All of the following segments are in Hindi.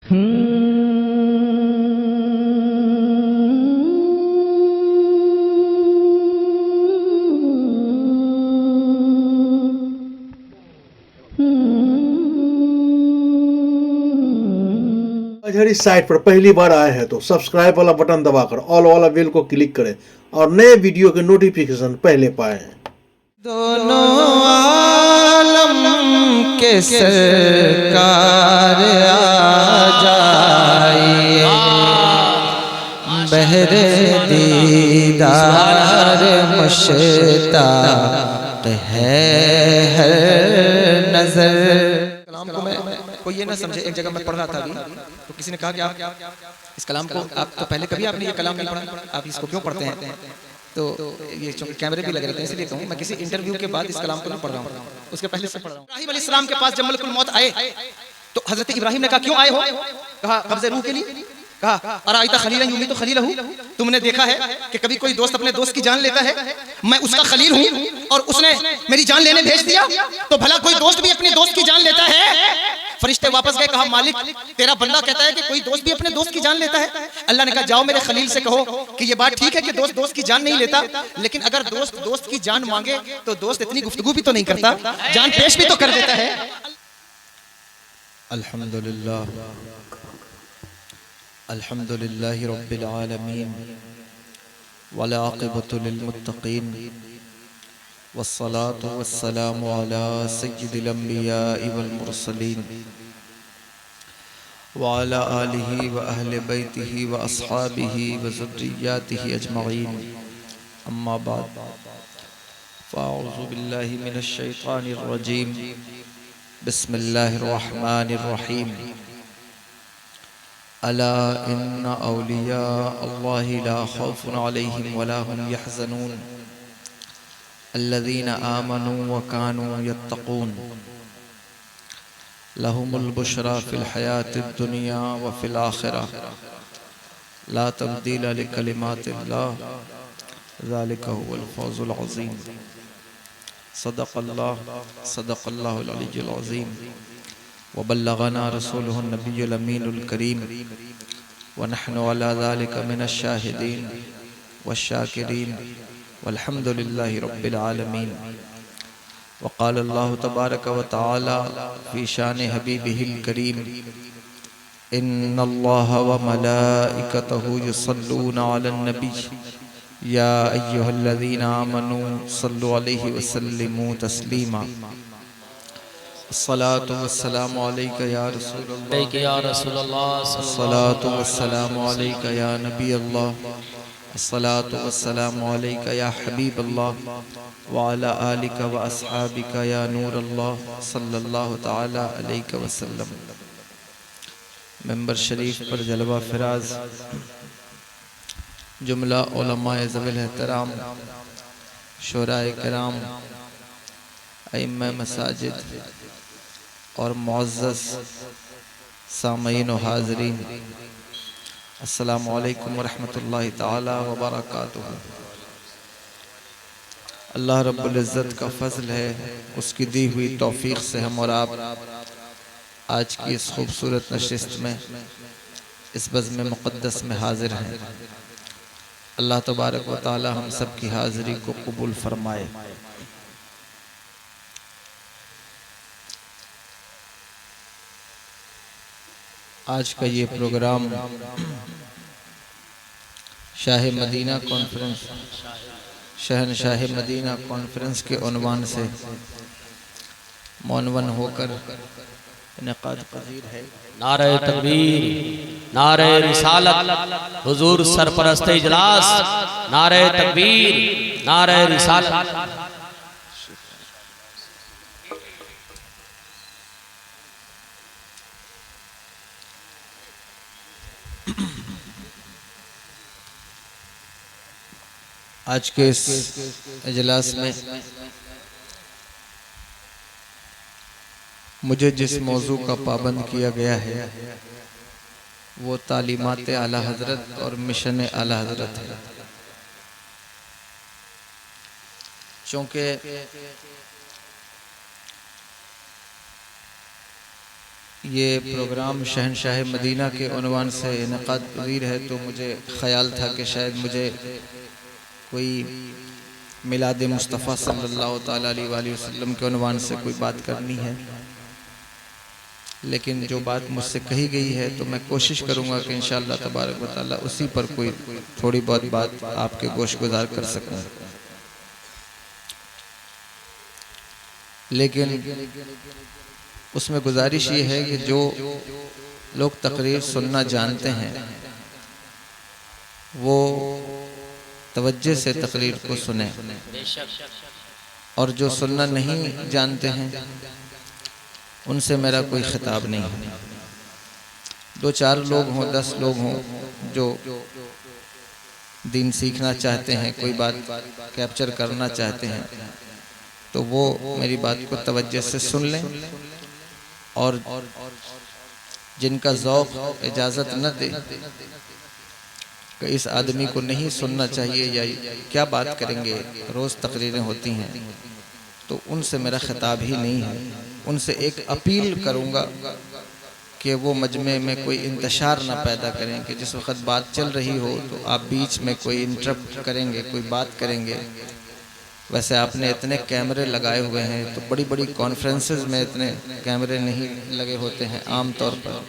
अगर इस साइट पर पहली बार आए हैं तो सब्सक्राइब वाला बटन दबाकर ऑल वाला बेल को क्लिक करें और नए वीडियो के नोटिफिकेशन पहले पाएं। दोनों आलम के सरकार आ जाइए, बहरे दीदार मुश्ताक है हर नजर। कलाम को मैं कोई ये ना समझे, एक जगह मैं पढ़ रहा था अभी तो किसी ने कहा कि आप इस कलाम को, आप तो पहले कभी आपने ये कलाम नहीं पढ़ा, आप इसको क्यों पढ़ते हैं? तो ये चूंकि कैमरे भी लगे रहते हैं इसलिए कहूँ, मैं किसी इंटरव्यू के बाद इस कलाम को नहीं पढ़ रहा हूँ, उसके पहले से पढ़ रहा हूँ। इब्राहिम अलैहिस्सलाम के पास जब मलकुल मौत आए तो हजरत इब्राहिम ने कहा क्यों आए हो? कहा कब्ज़े रूह के लिए। कहा अराइता खलीलन युमीतु खलीलहू, तुमने देखा है कि कभी कोई दोस्त अपने दोस्त की जान लेता है? मैं उसका खलील हूँ और उसने मेरी जान लेने भेज दिया, तो भला कोई दोस्त भी अपने दोस्त की जान लेता है? फरिश्ते वापस गए, कहा मालिक तेरा बंदा कहता है कि कोई दोस्त भी अपने दोस्त की जान लेता है। अल्लाह ने कहा जाओ मेरे खलील से कहो कि ये बात ठीक है कि दोस्त दोस्त की जान नहीं लेता, लेकिन अगर दोस्त दोस्त की जान मांगे तो दोस्त इतनी गुफ्तगू भी तो नहीं करता, जान पेश भी तो कर देता है। अल्हम्दुलिल्लाह अल्हम्दुलिल्लाहि रब्बिल आलमीन वल आक़िबतु लिल मुत्तक़ीन वस्सलातु वस्सलामु अला सय्यिदिल अंबियाइ वल मुरसलीन व अला आलिहि व अहले बैतिहि व अस्हाबिहि व ज़ुर्रिय्यातिहि अजमईन, अम्मा बाद फ़अऊज़ु बिल्लाहि मिनश शैतानिर रजीम, बिस्मिल्लाहिर रहमानिर रहीम। अला इन्ना औलिया अल्लाहि ला खौफुन अलैहिम वला हुम यहज़नून अल्लज़ीना आमनू व कानू यत्तक़ून लहुमुल बुशरा फ़िल हयातिद दुनिया व फ़िल आखिरह ला तब्दील लिकलिमातिल्लाह ज़ालिका हुवल फ़ौज़ुल अज़ीम। सदक़ल्लाहुल अलीयुल अज़ीम व बल्लगना रसूलुहुन नबियुल अमीनुल करीम व नहनु अला ज़ालिका मिनश शाहिदीन वश्शाकिरीन वल्हम्दुलिल्लाहि रब्बिल आलमीन। वक़ाल अल्लाहु तबारक व तआला फ़ी शान हबीबिहिल करीम, इन्नल्लाह व मलाइकतहु युसल्लूना अलन नबी या अय्युहल्लज़ीना आमनू सल्लु अलैहि व सल्लिमू तस्लीमा। अस्सलातु वस्सलामु अलैका या रसूलल्लाह, अस्सलातु वस्सलामु अलैका या नबी अल्लाह, अस्सलातु वस्सलामु अलैका या हबीब अल्लाह व अला आलिका व अस्हाबिका या नूर अल्लाह सल्लल्लाहु तआला अलैहि वसल्लम। मेंबर शरीफ पर जलवा फराज जुमला उलमाए ज़वील एहतराम, शुराए किराम, अइम्मा मसाजिद और मुअज़्ज़ज़ सामईन व हाज़रीन, अस्सलामु अलैकुम व रहमतुल्लाहि ताला व बरकातुहू। अल्लाह रब्बुल इज़्ज़त का फ़ज़ल है, उसकी दी हुई तौफ़ीक़ से हम और आप आज की इस खूबसूरत नशिस्त में, इस बज़्म मुक़द्दस में हाज़िर हैं। अल्लाह तबारक व तआला हम सब की हाज़िरी को कबूल फरमाए। आज का ये प्रोग्राम शाह मदीना कॉन्फ्रेंस, शहनशाह मदीना कॉन्फ्रेंस के उन्वान से मौनवन होकर इनेकाद पज़ीर है। नारे तकबीर, नारे रिसालत, हुजूर सरपरस्त इजलास, नारे तकबीर, नारे रिसालत। आज के इस इजलास में मुझे जिस मौजू का पाबंद किया गया है वो तालीमात आला हज़रत और मिशन आला हज़रत है। चूँकि ये प्रोग्राम शहनशाह मदीना के उन्वान से इनक़ाद पज़ीर है, तो मुझे ख़याल था कि शायद मुझे कोई मिलाद मुस्तफ़ा सल्लल्लाहु ताला अलैहि वसल्लम के उन्वान से कोई बात करनी है, लेकिन जो बात मुझसे कही गई है तो मैं कोशिश करूँगा कि इंशाअल्लाह तबारक व तआला उसी पर कोई थोड़ी बहुत बात आपके गोशगुजार कर सकूँ। लेकिन उसमें गुजारिश ये है कि जो लोग तकरीर सुनना जानते हैं वो तवज्जो से तकरीर को सुने, और जो सुनना नहीं जानते हैं उनसे मेरा कोई खिताब नहीं है। 2-4 लोग हों, 10 लोग हों जो दीन सीखना चाहते हैं, कोई बात कैप्चर करना चाहते हैं, तो वो मेरी बात को तवज्जो से सुन लें, और जिनका ज़ौक़ इजाज़त न दे कि इस आदमी को नहीं सुनना चाहिए या क्या बात करेंगे, रोज़ तकरीरें होती हैं, तो उनसे मेरा खिताब ही नहीं है। उनसे एक अपील करूँगा कि वो मजमे में कोई इंतशार ना पैदा करें कि जिस वक़्त बात चल रही हो तो आप बीच में कोई इंटरप्ट करेंगे, कोई बात करेंगे। वैसे आपने इतने कैमरे लगाए हुए हैं, तो बड़ी बड़ी कॉन्फ्रेंसेस में इतने कैमरे नहीं लगे होते हैं। आम तौर पर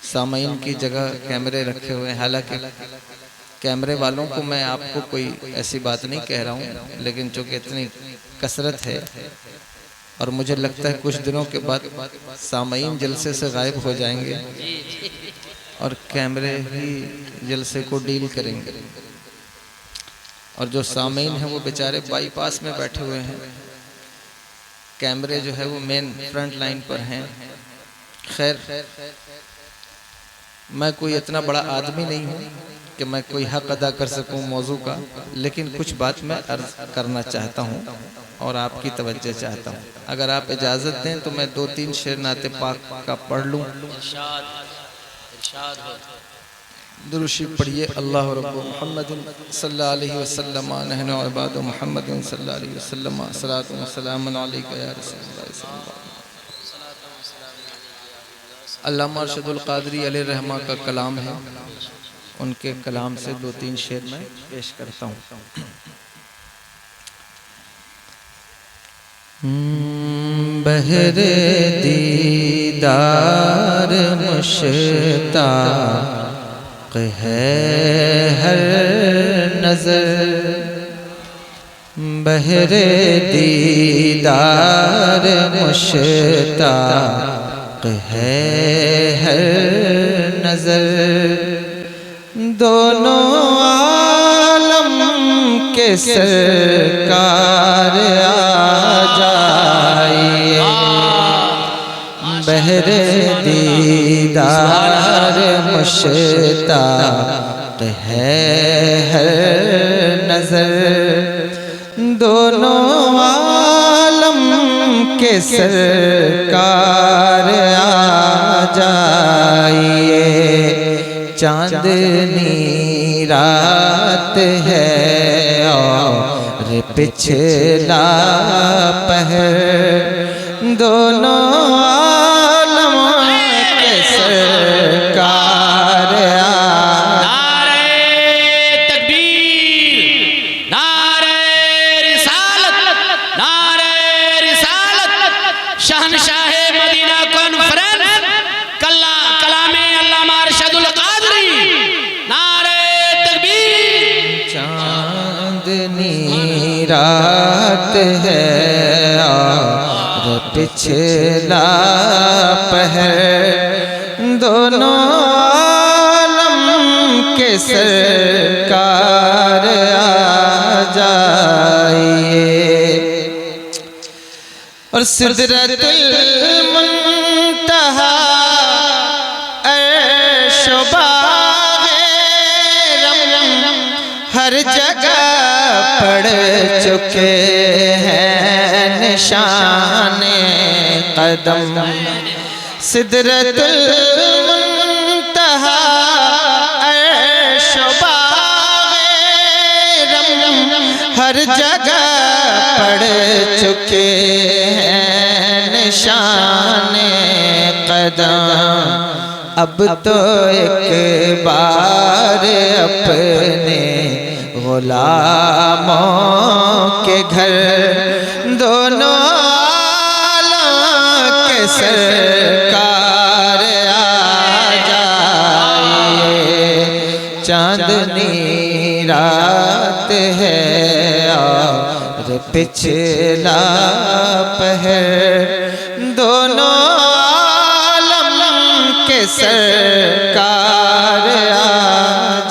सामाईन की जगह कैमरे रखे हुए हैं। हालांकि कैमरे वालों को मैं आपको कोई ऐसी बात नहीं कह रहा हूँ, लेकिन चूँकि इतनी कसरत है और मुझे लगता है कुछ दिनों के बाद सामाईन जलसे से गायब हो जाएंगे और कैमरे ही जलसे को डील करेंगे, और जो सामीन हैं वो बेचारे बाईपास में बैठे हुए हैं। कैमरे जो है वो मेन फ्रंट लाइन पर हैं। खैर, मैं कोई इतना बड़ा आदमी नहीं हूँ कि मैं कोई हक अदा कर सकूँ मौजू का, लेकिन कुछ बात मैं अर्ज करना चाहता हूँ और आपकी तवज्जो चाहता हूँ। अगर आप इजाज़त दें तो मैं 2-3 शेर नाते पाक का पढ़ लूँ। दुरूशी पढ़िए। अल्लाह रब्बु मुहम्मदिन सल्लल्लाहु अलैहि वसल्लम नहनु इबादु मुहम्मदिन सल्लल्लाहु अलैहि वसल्लम सलातु व सलामुन अलैका या रसूलल्लाह। अल्लामा अरशदुल क़ादरी अलैहि रहमा का कलाम है, उनके कलाम से 2-3 शेर मैं पेश करता हूँ। बहरे दीदार मुश्ताक़ है हर नज़र, बहरे दीदार मुश्ताक़ है हर नज़र। दोनों आलम के सरकार आ जाइए, बहरे दीदार मुश्ताक़ है हर नज़र। दोनों आलम के सरकार आ जाइए। चांदनी रात है और पिछला पहर, दोनों आलम के सरकार आ। नारे तकबीर, नारे रिसालत, नारे रिसालत। शहनशाह मदीना कॉन्फ्रेंस कलामे अल्लामा अरशदुल क़ादरी। नारे तकबीर। चांदनी रात है और पिछला पहर, दोनों आलम के सरकार आ जाइए। और सिदरतुल मुंतहा अर्श व बाग़े रम हर जगह पड़ चुके हैं निशाने कदम। सिदरतुल मुंतहा अर्श व बाग़े रम हर जगह पड़ चुके हैं निशाने कदम, अब तो एक बार अपने गुलामों के घर दोनों आलम के सरकार आ जाइए। चांदनी रात है और पिछला पहर, दोनों आलम के सरकार आ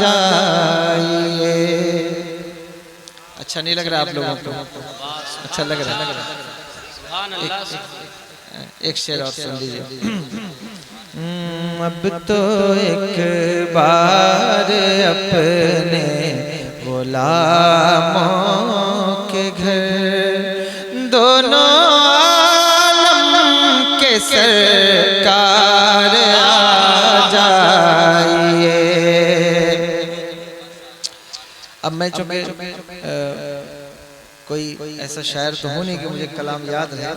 जाइए। अच्छा नहीं लग रहा आप लोगों को? अच्छा लग रहा है? एक शेर और सुन लीजिए। अब तो एक बार अपने गुलामों के घर दोनों आलम के सरकार आ जाइए। अब मैं चूंकि कोई ऐसा शायर तो हो नहीं कि मुझे कलाम याद है,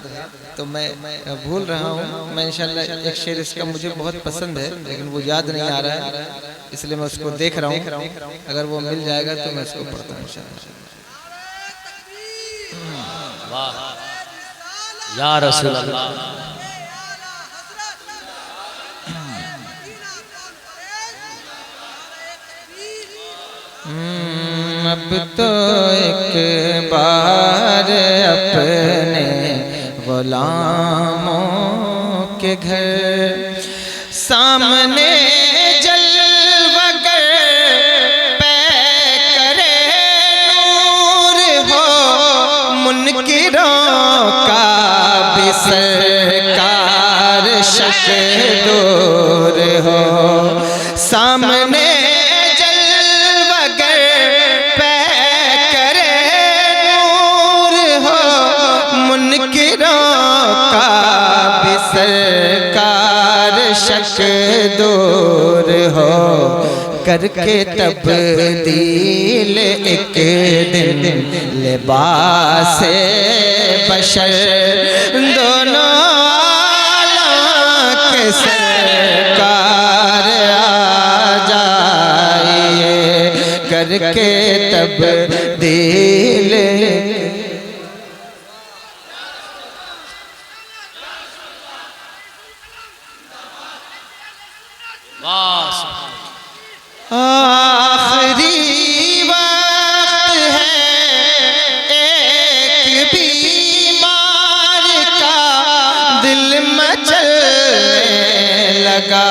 तो मैं भूल रहा हूँ। मैं इंशाल्लाह एक शेर इसका मुझे बहुत पसंद है लेकिन वो याद नहीं आ रहा है, इसलिए मैं उसको देख रहा हूँ। अगर वो मिल जाएगा तो मैं उसको पढ़ता हूँ इंशाल्लाह। वाह या रसूल अल्लाह। अब तो एक बार अपने गुलामों के घर सामने जलवगर पे करे नूर हो, मुनकिरों का भी सरकार शक दूर हो। सामने सरकार शक दूर हो, करके तब्दील एक दिन लिबास बशर दोनों आलम के सरकार आ जाइए। करके तब्दील आखिरी वक्त है एक बीमार का, दिल मचलने लगा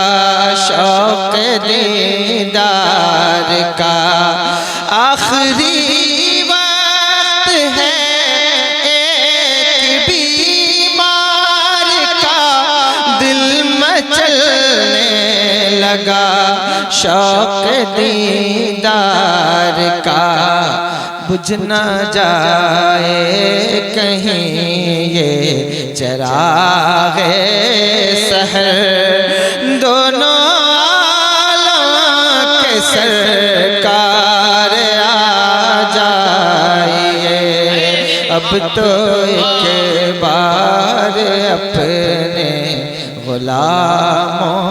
शौक दीदार का। आखिरी वक्त है एक बीमार का, दिल मचलने लगा शौक दीदार का। बुझ न जाए कहीं ये चराग़े सहर, दोनों आलम के सरकार आ जाइए। अब तो एक बार अपने गुलामों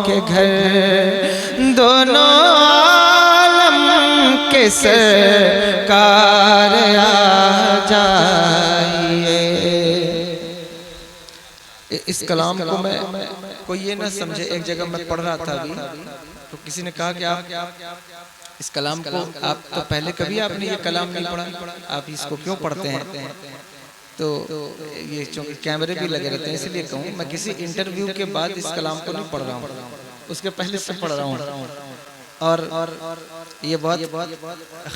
के घर दोनों आलम के सरकार आ जाइए। इस कलाम को मैं कोई ये ना समझे, एक जगह मैं पढ़ रहा था अभी, तो किसी ने कहा कि आप इस कलाम को आप तो पहले कभी आपने ये कलाम नहीं पढ़ा, आप इसको क्यों पढ़ते हैं? तो ये चूँकि कैमरे भी लगे रहते हैं इसलिए कहूँ, मैं किसी इंटरव्यू के बाद इस कलाम को नहीं पढ़ रहा हूँ, उसके पहले से पढ़ रहा हूँ। और ये बहुत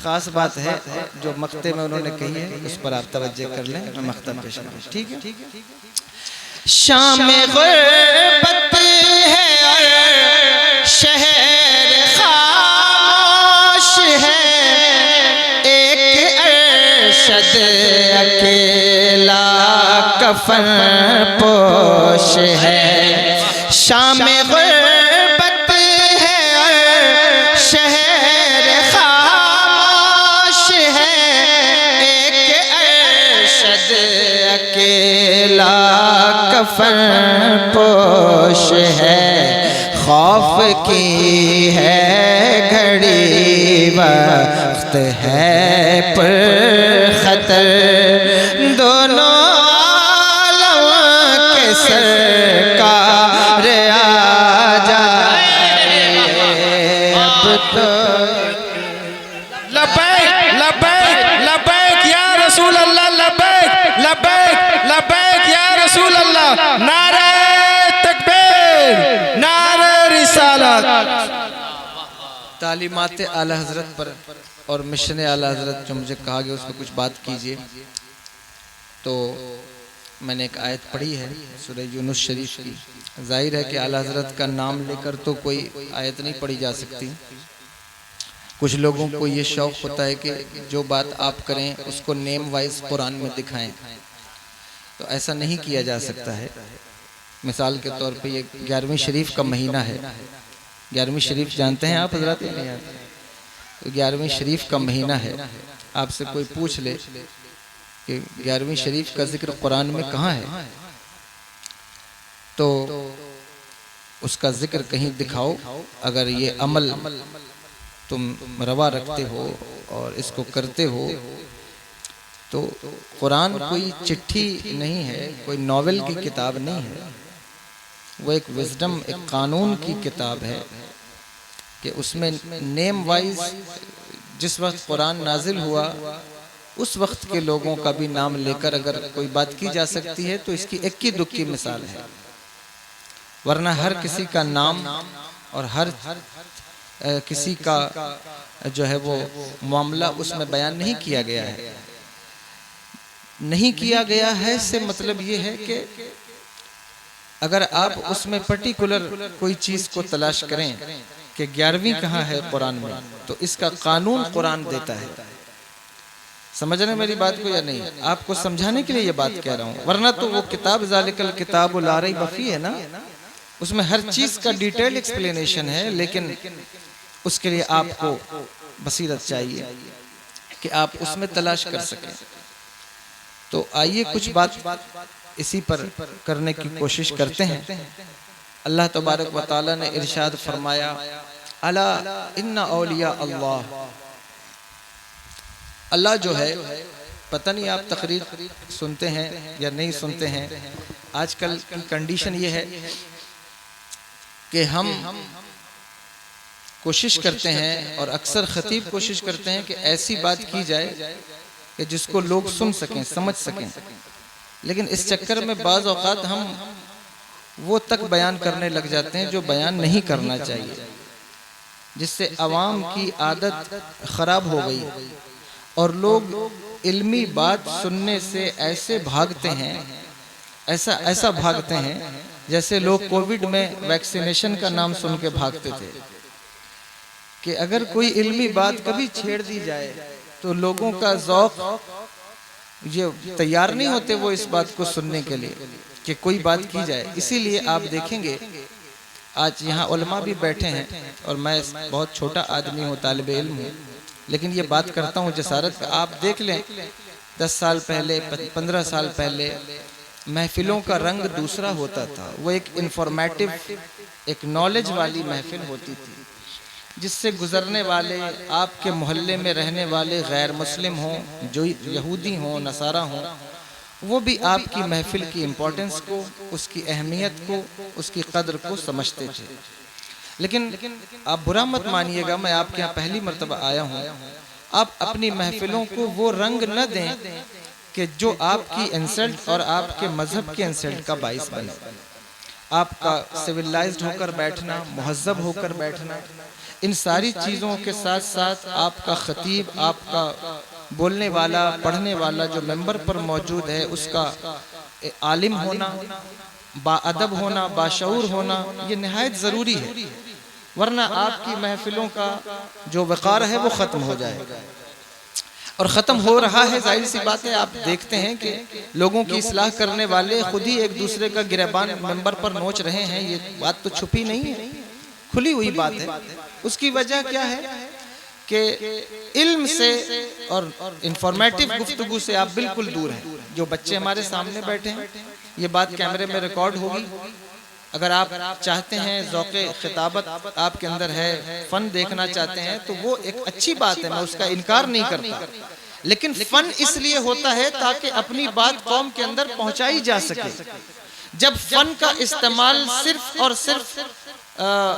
ख़ास बात है जो मक्ते में उन्होंने कही है, उस पर आप तवज्जो कर लें। मैं मक्ता पेश करूँ, ठीक है? शाम गुर्बत है और शहर खामोश है, एक अरशद अकेला कफन पोश है। शाम गुर्बत है और शहर खामोश है, एक अरशद अकेला कफन पोश खौफ की है घड़ी, वक्त है पर खतर, दोनों आलम के सरकार आ जाए अब तो। लब्बैक लब्बैक लब्बैक या रसूल अल्लाह, लब्बैक लब्बैक लब्बैक या रसूल अल्लाह। नारे तकबीर, नारे रिसालत। तालीमात आला हजरत पर और मिशन आला हजरत जो मुझे कहा गया उस पर कुछ बात कीजिए। तो मैंने एक आयत पढ़ी है सूरह यूनुस शरीफ की। जाहिर है कि आला हजरत का नाम लेकर तो कोई आयत नहीं पढ़ी जा सकती। कुछ लोगों को ये शौक़ होता है कि जो बात आप करें उसको नेम वाइज कुरान में दिखाएं, तो ऐसा नहीं किया जा सकता है। मिसाल के तौर पे ये 11वीं शरीफ का महीना है। 11वीं शरीफ जानते हैं आप हजरत? नहीं जानते? तो 11वीं शरीफ का महीना है। आपसे कोई पूछ ले कि 11वीं शरीफ का जिक्र कुरान में कहाँ है, तो उसका जिक्र कहीं दिखाओ। अगर ये अमल तुम रवा रखते हो और इसको करते हो, तो कुरान कोई चिट्ठी नहीं है, कोई नॉवेल की किताब नहीं है। वो एक विजडम, एक कानून की किताब है कि उसमें नेम वाइज जिस वक्त कुरान नाजिल हुआ उस वक्त के लोगों का भी नाम लेकर अगर कोई बात की जा सकती है तो इसकी इक्की दुक्की मिसाल है। वरना हर किसी का नाम और हर किसी का जो है वो मामला उसमें बयान नहीं किया गया है। नहीं किया गया है से मतलब ये है कि अगर आप उसमें पर्टिकुलर कोई चीज़ को तलाश करें कि 11वीं कहाँ है कुरान में, तो इसका कानून कुरान देता है। समझ रहे हैं मेरी बात को या नहीं? आपको समझाने के लिए ये बात कह रहा हूँ। वरना तो वो किताब ज़ालिकल किताब ला रैब फीह है ना, उसमें हर चीज़ का डिटेल एक्सप्लेनेशन है, लेकिन उसके लिए आपको बसीरत चाहिए कि आप उसमें तलाश कर सकें। तो आइए कुछ बात इसी पर करने की कोशिश करते हैं। अल्लाह तबारक व तआला ने इरशाद फरमाया, अला इन्ना औलिया अल्लाह। अल्लाह जो है, पता नहीं आप तकरीर सुनते हैं या नहीं सुनते हैं। आजकल की कंडीशन ये है कि हम कोशिश करते हैं और अक्सर खतीब कोशिश करते हैं कि ऐसी बात की जाए कि जिसको लोग सुन सकें, समझ सकें। लेकिन इस चक्कर में बाज़ औक़ात हम वो तक बयान करने लग जाते हैं जो बयान नहीं करना चाहिए, जिससे अवाम की आदत ख़राब हो गई और लोग इल्मी बात सुनने से ऐसे भागते हैं, ऐसा भागते हैं जैसे लोग कोविड में वैक्सीनेशन का नाम सुन के भागते थे कि अगर कोई इल्मी बात कभी छेड़ दी जाए तो लोगों का ज़ौक़ ये तैयार नहीं होते वो इस बात को सुनने के लिए कि कोई बात की जाए। इसीलिए आप देखेंगे आज यहाँ उलमा भी बैठे हैं और मैं बहुत छोटा आदमी हूँ, तालिब इल्म हूँ, लेकिन ये बात करता हूँ जसारत। आप देख लें 10 साल पहले, 15 साल पहले महफिलों का रंग दूसरा होता था। वो एक इंफॉर्मेटिव, एक नॉलेज वाली महफिल होती थी जिससे गुजरने वाले, आपके मोहल्ले में रहने वाले गैर मुस्लिम हों, जो यहूदी हों, नसारा हों, वो भी आपकी महफिल की इम्पोर्टेंस को, उसकी अहमियत को, उसकी कदर को समझते थे। लेकिन आप बुरा मत मानिएगा, मैं आपके यहाँ पहली मर्तबा आया हूँ। आप अपनी महफिलों को वो रंग न दें कि जो आपकी इंसल्ट और आपके मजहब के इंसल्ट का बाइस बने। आपका सिविलाइज्ड होकर बैठना, मुहज़्ज़ब होकर बैठना, इन सारी चीज़ों के साथ साथ आपका खतीब, आपका बोलने वाला, पढ़ने वाला जो मेंबर पर मौजूद है, उसका आलिम होना, बाअदब होना, बाशऊर होना, ये निहायत ज़रूरी है। वरना आपकी महफिलों का जो वक़ार है वो ख़त्म हो जाएगा और ख़त्म हो रहा है। जाहिर सी बात है, आप देखते हैं कि लोगों की इस्लाह करने वाले खुद ही एक दूसरे का गिरबान मेंबर पर नोच रहे हैं। ये बात तो छुपी नहीं है, खुली हुई बात है। उसकी वजह क्या है कि इल्म से और इंफॉर्मेटिव गुफ्तगू से आप बिल्कुल दूर हैं। जो बच्चे हमारे सामने बैठे हैं, ये बात कैमरे में रिकॉर्ड होगी, अगर आप चाहते हैं ज़ौक़े खिताबत आपके अंदर है, फ़न देखना चाहते हैं, तो वो एक अच्छी बात है, मैं उसका इनकार नहीं करता। लेकिन फ़न इसलिए होता है ताकि अपनी बात कौम के अंदर पहुंचाई जा सके। जब फ़न का इस्तेमाल सिर्फ और सिर्फ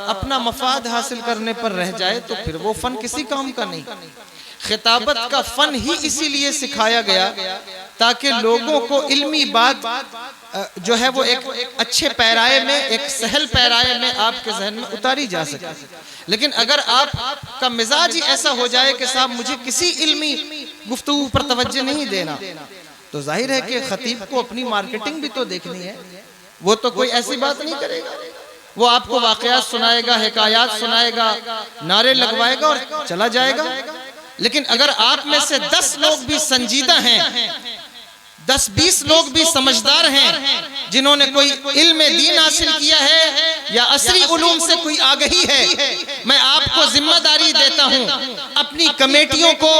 अपना मफाद हासिल करने पर रह जाए तो फिर वो फ़न किसी काम का नहीं। खिताबत का फ़न ही इसीलिए सिखाया गया ताकि लोगों को इल्मी बात जो है वो एक अच्छे पैराए में, एक सहल पैराए में आपके जहन में उतारी जा सके। लेकिन अगर आपका मिजाज ही ऐसा हो जाए कि साहब मुझे किसी इल्मी गुफ्तगू पर तवज्जो नहीं देना, तो जाहिर है कि खतीब को अपनी मार्केटिंग भी तो देखनी है। वो तो कोई ऐसी बात नहीं करेगा, वो आपको वाक़यात सुनाएगा, हिकायात सुनाएगा, नारे लगवाएगा और चला जाएगा। लेकिन अगर आप में से 10 लोग भी संजीदा हैं, 10-20 लोग भी समझदार हैं, जिन्होंने कोई इल्म दीन हासिल किया है या असरी उलूम से कोई आगही है, मैं आपको जिम्मेदारी देता हूं, अपनी कमेटियों को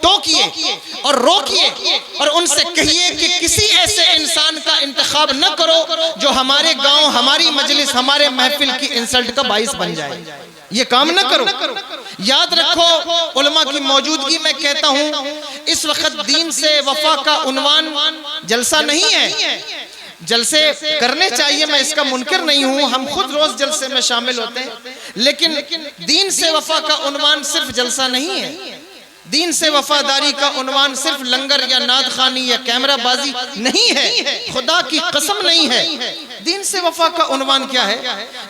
टोकिए और रोकिए और उनसे कहिए कि किसी ऐसे इंसान का इंतखाब न करो जो हमारे गांव, हमारी मजलिस, हमारे महफिल की इंसल्ट का बाइस बन जाए। ये काम न करो। याद रखो, उलमा की मौजूदगी में कहता हूं, इस वक्त दीन से वफा का उन्वान जलसा नहीं है। जलसे करने चाहिए, मैं इसका मुनकर नहीं हूं, हम खुद रोज जलसे में शामिल होते हैं, लेकिन दीन से वफा का उन्वान सिर्फ जलसा नहीं है। दीन से वफादारी का उन्वान सिर्फ लंगर या नाद खानी या कैमरा बाजी नहीं है, खुदा की कसम नहीं है। दीन से वफा का उन्वान क्या है?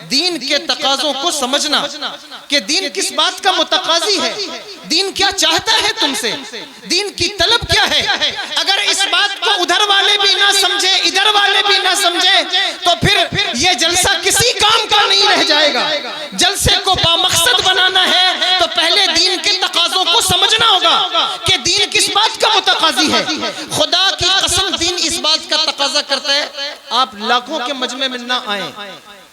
दीन के तकाज़ों को समझना कि दीन किस बात का मुतकाज़ी है, दीन क्या चाहता है तुमसे, दीन की तलब क्या है। अगर इस बात को उधर वाले भी ना समझे, इधर वाले भी ना समझे, तो फिर ये जलसा किसी काम का नहीं रह जाएगा। जलसे को बामकसद बनाना है तो पहले दीन के तकाज़ों को समझना होगा कि दीन किस बात का मुतकाज़ी है। खुदा की कसम दीन इस बात का तकाज़ा करता है, आप लाखों के मजमे में ना आए,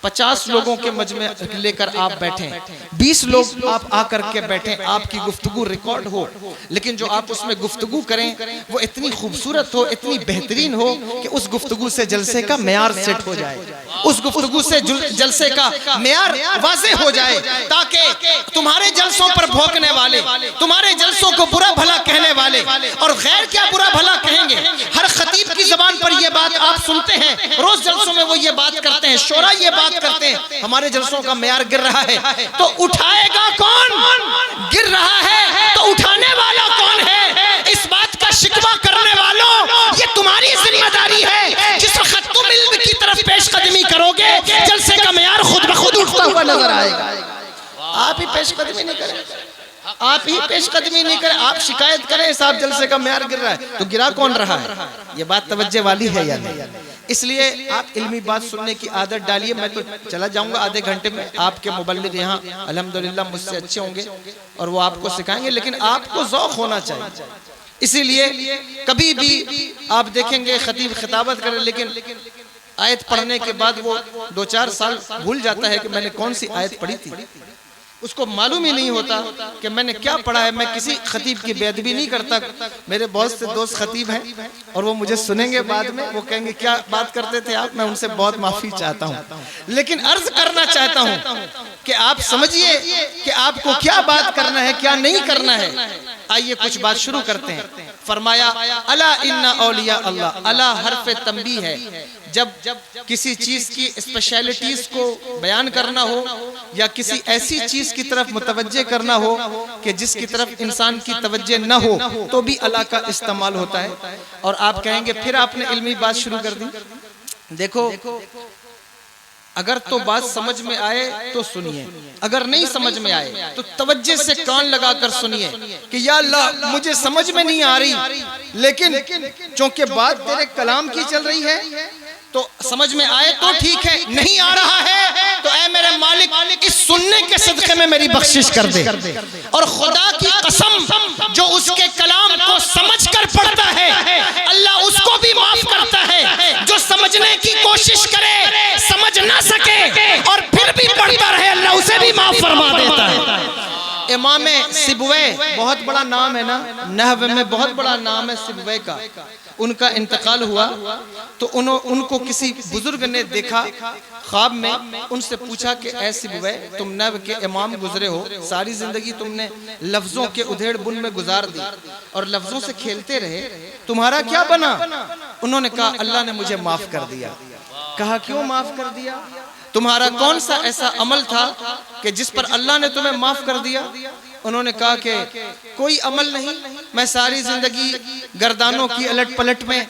50 लोगों के मजमे लेकर आप बैठे, 20 लोग आप आकर के बैठे, आपकी गुफ्तगू रिकॉर्ड हो, लेकिन जो आप उसमें गुफ्तगू करें वो इतनी खूबसूरत हो, इतनी बेहतरीन हो कि उस गुफ्तगू से जलसे का मेयार सेट हो जाए, उस गुफ्तगू से जलसे का मेयार वाज़े हो जाए, ताकि तुम्हारे जलसों पर भौंकने वाले, तुम्हारे जलसों को बुरा भला कहने वाले, और गैर क्या बुरा भला कहेंगे, हर खतीब की जबान पर ये बात आप सुनते हैं, रोज जलसों में वो ये बात करते हैं, शोरा ये बात करते हैं, हमारे जलसों का मेयार गिर रहा है, तो उठाएगा कौन? गिर रहा है तो उठाने वाला कौन है? इस बात का शिकवा करने वालों, ये तुम्हारी जिम्मेदारी है। जिस वक्त तुम इल्म की तरफ पेशकदमी करोगे, जलसे का मेयार खुद ब खुद उठता हुआ नजर आएगा। आप ही पेशकदमी नहीं करें, आप ही पेशकदमी नहीं करें, आप शिकायत करें साहब जलसे का मेयार गिर रहा है, तो गिरा कौन रहा है? ये बात तवज्जो वाली है या नहीं? इसलिए आप इल्मी बात सुनने की आदत डालिए। मैं तो चला जाऊंगा आधे घंटे में, आपके मुबल्लिग यहाँ अल्हम्दुलिल्लाह मुझसे अच्छे होंगे और वो आपको सिखाएंगे, लेकिन आपको ज़ौक़ होना चाहिए। इसीलिए कभी भी आप देखेंगे खतीब खिताबत करें, लेकिन आयत पढ़ने के बाद वो 2-4 साल भूल जाता है कि मैंने कौन सी आयत पढ़ी थी, उसको मालूम ही नहीं होता कि मैंने क्या पढ़ा है। मैं किसी खतीब की बेअदबी नहीं करता, मेरे बहुत से दोस्त खतीब हैं और वो मुझे सुनेंगे बाद में, वो कहेंगे क्या बात करते थे आप, मैं उनसे बहुत माफ़ी चाहता हूँ, लेकिन अर्ज करना चाहता हूँ कि आप समझिए कि आपको क्या बात करना है, क्या नहीं करना है। आइए कुछ बात शुरू करते हैं। फरमाया अला इन्ना औलिया अल्लाह, अला हर्फ तंबीह है। जब किसी चीज की स्पेशलिटीज को बयान करना हो या किसी ऐसी चीज की तरफ मुतवज्जे करना हो कि जिसकी तरफ इंसान की तवज्जे न हो, तो भी अला का इस्तेमाल होता है। और आप कहेंगे फिर आपने इल्मी बात शुरू कर दी। देखो, अगर तो बात समझ में आए तो सुनिए, अगर नहीं समझ में आए तो तवज्जे से कान लगाकर सुनिए कि या अल्लाह मुझे समझ में नहीं आ रही, लेकिन चूंकि बात तेरे कलाम की चल रही है तो समझ में आए तो ठीक है, नहीं आ रहा है तो ऐ मेरे मालिक इस सुनने के सदक़े में मेरी बख्शिश कर दे। और खुदा की कसम जो उसके कलाम को समझकर पढ़ता है अल्लाह उसको भी माफ करता है, जो समझने की कोशिश करे समझ ना सके और फिर भी पढ़ता रहे अल्लाह उसे भी माफ फरमा देता है। इमाम सिबवे, बहुत बड़ा नाम है ना, नहव में बहुत बड़ा नाम है सिबवे का। उनका इंतकाल हुआ तो उनको किसी बुजुर्ग ने देखा ख्वाब में, उनसे पूछा कि ऐ सिबवे, तुम नहव के इमाम गुजरे हो, सारी जिंदगी तुमने लफ्जों के उधेड़ बुन में गुजार दी और लफ्जों से खेलते रहे, तुम्हारा क्या बना? उन्होंने कहा अल्लाह ने मुझे माफ कर दिया। कहा क्यों माफ कर दिया? तुम्हारा कौन सा ऐसा अमल था कि जिस पर अल्लाह ने तुम्हें माफ कर दिया? उन्होंने कहा कि कोई अमल नहीं, मैं सारी जिंदगी गर्दानों की अलट पलट में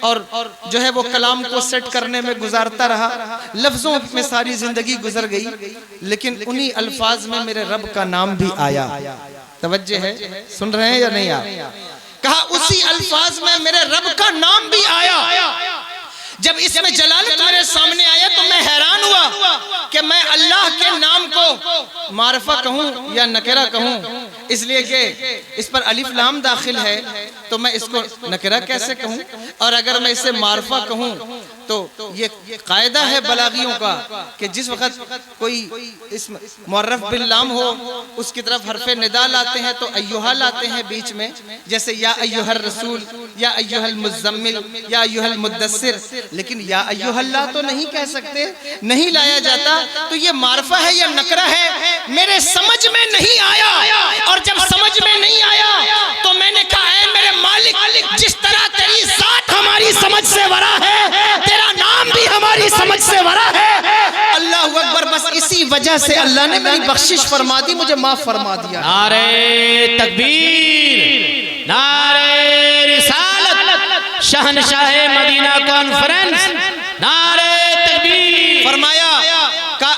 और जो है वो कलाम को सेट करने में गुजारता रहा, लफ्जों में सारी जिंदगी गुजर गई, लेकिन उन्हीं अल्फाज में मेरे रब का नाम भी आया। तवज्जो है, सुन रहे हैं या नहीं आप? कहा उसी अल्फाज में मेरे रब का नाम भी आया। जब इसमें जलालत मेरे सामने आया तो मैं हैरान हुआ कि मैं अल्लाह के नाम को मारफा कहूं या नकरा कहूं, इसलिए कि इस पर अलिफ लाम दाखिल है तो मैं इसको नकरा कैसे कहूं, और अगर मैं इसे मारफा कहूं तो ये कायदा है बलागियों का कि जिस वक्त कोई इसम मुअर्रफ बिल लाम हो उसकी तरफ हरफे निदा लाते हैं तो अय्युहा लाते हैं बीच में, जैसे या अय्युहर रसूल, या अय्युहल मुज़्ज़म्मिल, या अय्युहल मुद्दस्सिर, लेकिन या अय्युहल्लाह तो नहीं कह सकते, नहीं लाया जाता। तो ये मारफा है या नकरा है, मेरे समझ में नहीं आया, और जब समझ में नहीं आया तो मैंने कहा ऐ मेरे मालिक, जिस तरह तेरी ज़ात हमारी समझ से वरा है, तेरा नाम भी हमारी समझ से वरा है। अल्लाह अकबर। बस इसी वजह से अल्लाह ने मेरी बख्शिश फरमा दी, मुझे माफ फरमा दिया। नारे तकबीर, नारे रिसालत, शहनशाह मदीना कॉन्फ्रेंस, नारे तकबीर। फरमाया का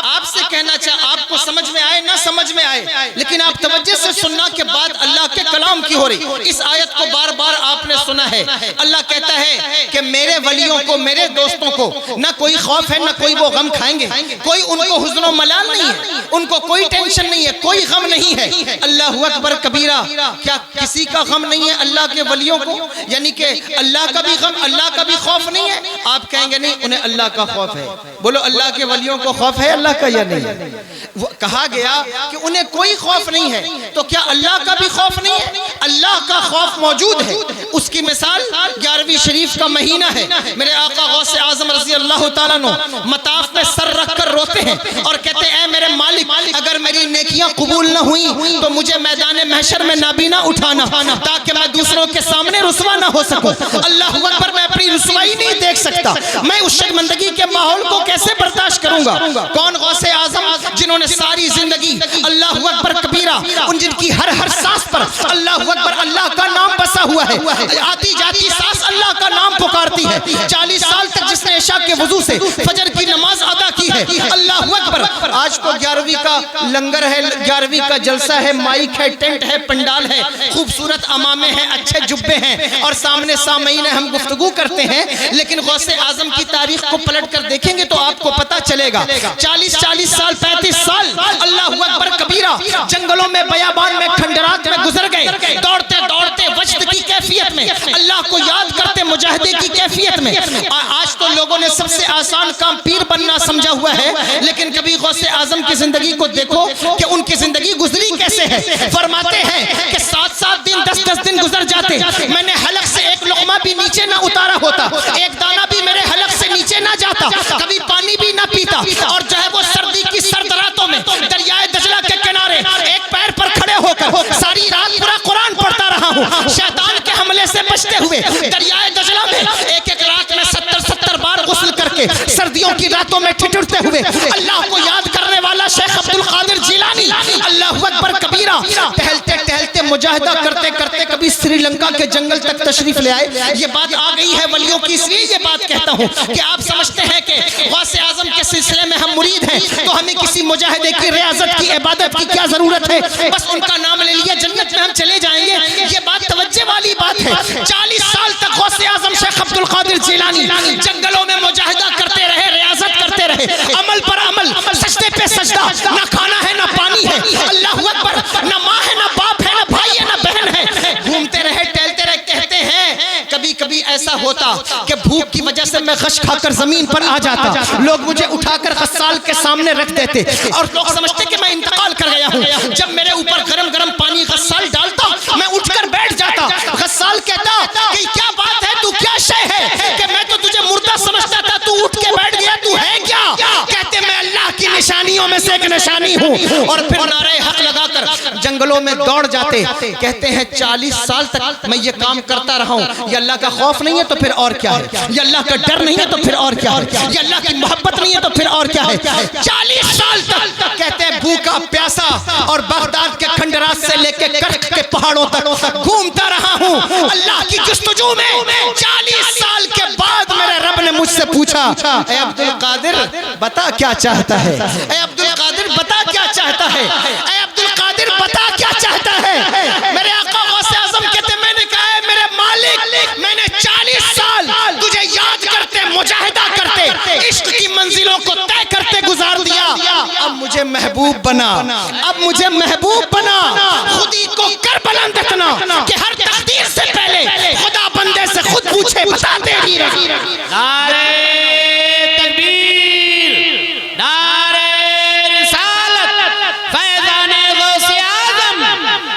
आपसे कहना चाहे, आपको समझ में आए ना समझ में आए, लेकिन आप तवज्जो से सुनना के बाद अल्लाह के कलाम की हो रही। इस आयत को बार बार आपने सुना है। अल्लाह कहता है कि मेरे वलियों को, मेरे दोस्तों को ना कोई खौफ है, ना कोई वो गम खाएंगे, कोई उनको हुज़्न मलाल नहीं है, उनको कोई टेंशन नहीं है, कोई गम नहीं है। अल्लाह अकबर कबीरा। क्या किसी का गम नहीं है अल्लाह के वलियों को? यानी कि अल्लाह का भी गम, अल्लाह का भी खौफ नहीं है? आप कहेंगे नहीं, उन्हें अल्लाह का खौफ है। बोलो अल्लाह के वलियों को खौफ है अल्लाह का या नहीं? वो कहा गया कि उन्हें कोई खौफ नहीं है, तो क्या अल्लाह का भी खौफ नहीं है? अल्लाह का खौफ मौजूद है। उसकी मिसाल 11वीं शरीफ का महीना है। मेरे आका गौसे आजम रज़ी अल्लाह तआला अन्हु मताफ में सर रखकर रोते हैं और कहते हैं ऐ मेरे मालिक, अगर मेरी नेकियां कबूल न हुई तो मुझे मैदान महशर में नाबीना उठाना, ताकि मैं दूसरों के सामने रुसवा ना हो सकूं। अल्लाह अकबर, मैं अपनी रुसवाई नहीं देख सकता, मैं उस शर्मिंदगी के माहौल को कैसे बर्दाश्त करूंगा? कौन गौसे आजम जिन्होंने सारी जिंदगी अल्लाह अकबर कबीरा, उन जिनकी हर सांस पर अल्लाह अकबर, अल्लाह का नाम बसा हुआ है, आती जाती सांस अल्लाह का नाम पुकारती है। 40 साल तक जिसने इशा के वजू से फजर की नमाज अदा की है, अल्लाह अकबर। आज तो 11वीं का लंगर है, 11वीं का जलसा है, माइक है, टेंट है, पंडाल है, खूबसूरत अमामे हैं, अच्छे जुब्बे हैं और सामने सामईन हम गुफ्तगू करते हैं, लेकिन गौसे आजम की तारीख को पलट कर देखेंगे तो आपको पता चलेगा 40 साल 35 साल अल्लाह अकबर कबीरा जंगलों में, बयाबान में, खंडरात में गुजर गए, दौड़ते दौड़ते वजद की कैफियत में, अल्लाह को याद करते मुजाहिदे की कैफियत में। आज तो लोगों ने सबसे आसान काम पीर बनना समझा हुआ है, लेकिन कभी गौसे आजम की जिंदगी को देखो कि उनकी जिंदगी गुजरी कैसे है। फरमाते हैं कि 7-7 दिन 10-10 दिन गुजर जाते, मैंने हलक से एक लुक़मा भी नीचे ना उतारा होता, एक दाना भी मेरे हलक से नीचे ना जाता, कभी पानी भी ना पीता, और जो है वो सर्दी की सर्द रातों में दरियाए दजला के किनारे एक पैर पर खड़े होकर सारी रात पूरा कुरान पढ़ता रहा हूँ, शैतान के हमले से बचते हुए दरियाए दजला में एक रात में 70 बार गुस्ल करके सर्दियों की रातों में ठिठुरते हुए अल्लाह को याद करने वाला शेख अब्दुल कादिर जिलानी अल्लाह अकबर कबीरा टहलते टहलते मुजाहिदा करते करते कभी श्रीलंका के जंगल तक तशरीफ ले आए। ये बात आ गई है वलियों की, इसलिए ये बात कहता हूँ कि आप समझते हैं कि गौसे आजम के सिलसिले में हम मुरीद हैं तो हमें किसी मुजाहिदे की रियाजत की इबादत की क्या जरूरत है? बस उनका नाम ले लिया, जन्नत में हम चले जाएंगे। ये बात तवज्जो वाली बात है। 40 साल तक गौसे आजम शेख अब्दुल कादिर जिलानी जंगलों में मुजाहिदा करते रहे, रियाजत करते रहे, अमल पर अमल, सजदे पे सजदा, ना खाना है ना पानी है, अल्लाह अकबर, ना माँ है ना बाप है ना भाई है ना बहन है, घूमते रहे, टहलते रहे। कहते हैं कभी कभी ऐसा होता कि भूख की वजह से मैं गश खाकर जमीन पर आ जाता, लोग मुझे उठाकर गस्साल के सामने रख देते और लोग समझते कि मैं इंतकाल कर गया हूँ। जब मेरे निशानियों में से एक निशानी हूँ। और फिर नारे हक लगाकर जंगलों में दौड़ जाते, कहते हैं 40 साल तक मैं ये काम करता रहा हूँ। ये अल्लाह का खौफ नहीं है तो फिर और क्या है? ये अल्लाह का डर नहीं है तो फिर और क्या है? ये अल्लाह की मोहब्बत नहीं है तो फिर और क्या है? 40 साल तक कहते हैं भूखा प्यासा और बगदाद के खंडरात से लेके कर्क के पहाड़ों तक घूमता रहा हूँ अल्लाह की जुस्तजू में। 40 साल के बाद मेरे रब ने मुझसे पूछा, ए अब्दुल कादिर बता क्या चाहता है? ए अब्दुल कादिर बता क्या चाहता है? ए अब्दुल कादिर बता क्या चाहता है? मेरे आका गौसे आज़म कहते, मैंने कहा है मेरे मालिक, मैंने 40 साल तुझे याद करते, मुजाहिदा करते, इश्क की मंजिलों को तय करते गुजार दिया। अब मुझे महबूब बना, अब मुझे महबूब बना। खुदी को कर बुलंद इतना कि हर तकदीर से पहले खुदा बंदे से खुद पूछे, बता तेरी रही। नारे तकबीर, नारे रिसालत, फैज़ाने गौसे आज़म,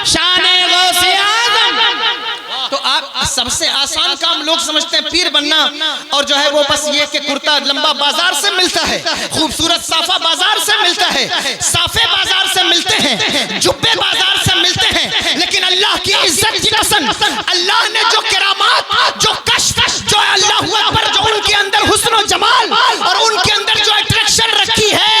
शाने गौसे आज़म। तो आप सबसे आसान काम लोग समझते हैं पीर बनना, और जो है वो बस ये कि कुर्ता लंबा बाजार से मिलता है, खूबसूरत साफा बाजार से मिलता है, साफे बाजार से मिलते हैं, जुब्बे बाजार से मिलते हैं। लेकिन अल्लाह की इज्जत की कसम, अल्लाह ने जो करामात, जो कश्फ, जो अल्लाह अकबर, जो उनके अंदर हुस्न और जमाल और उनके अंदर जो अट्रैक्शन रखी है,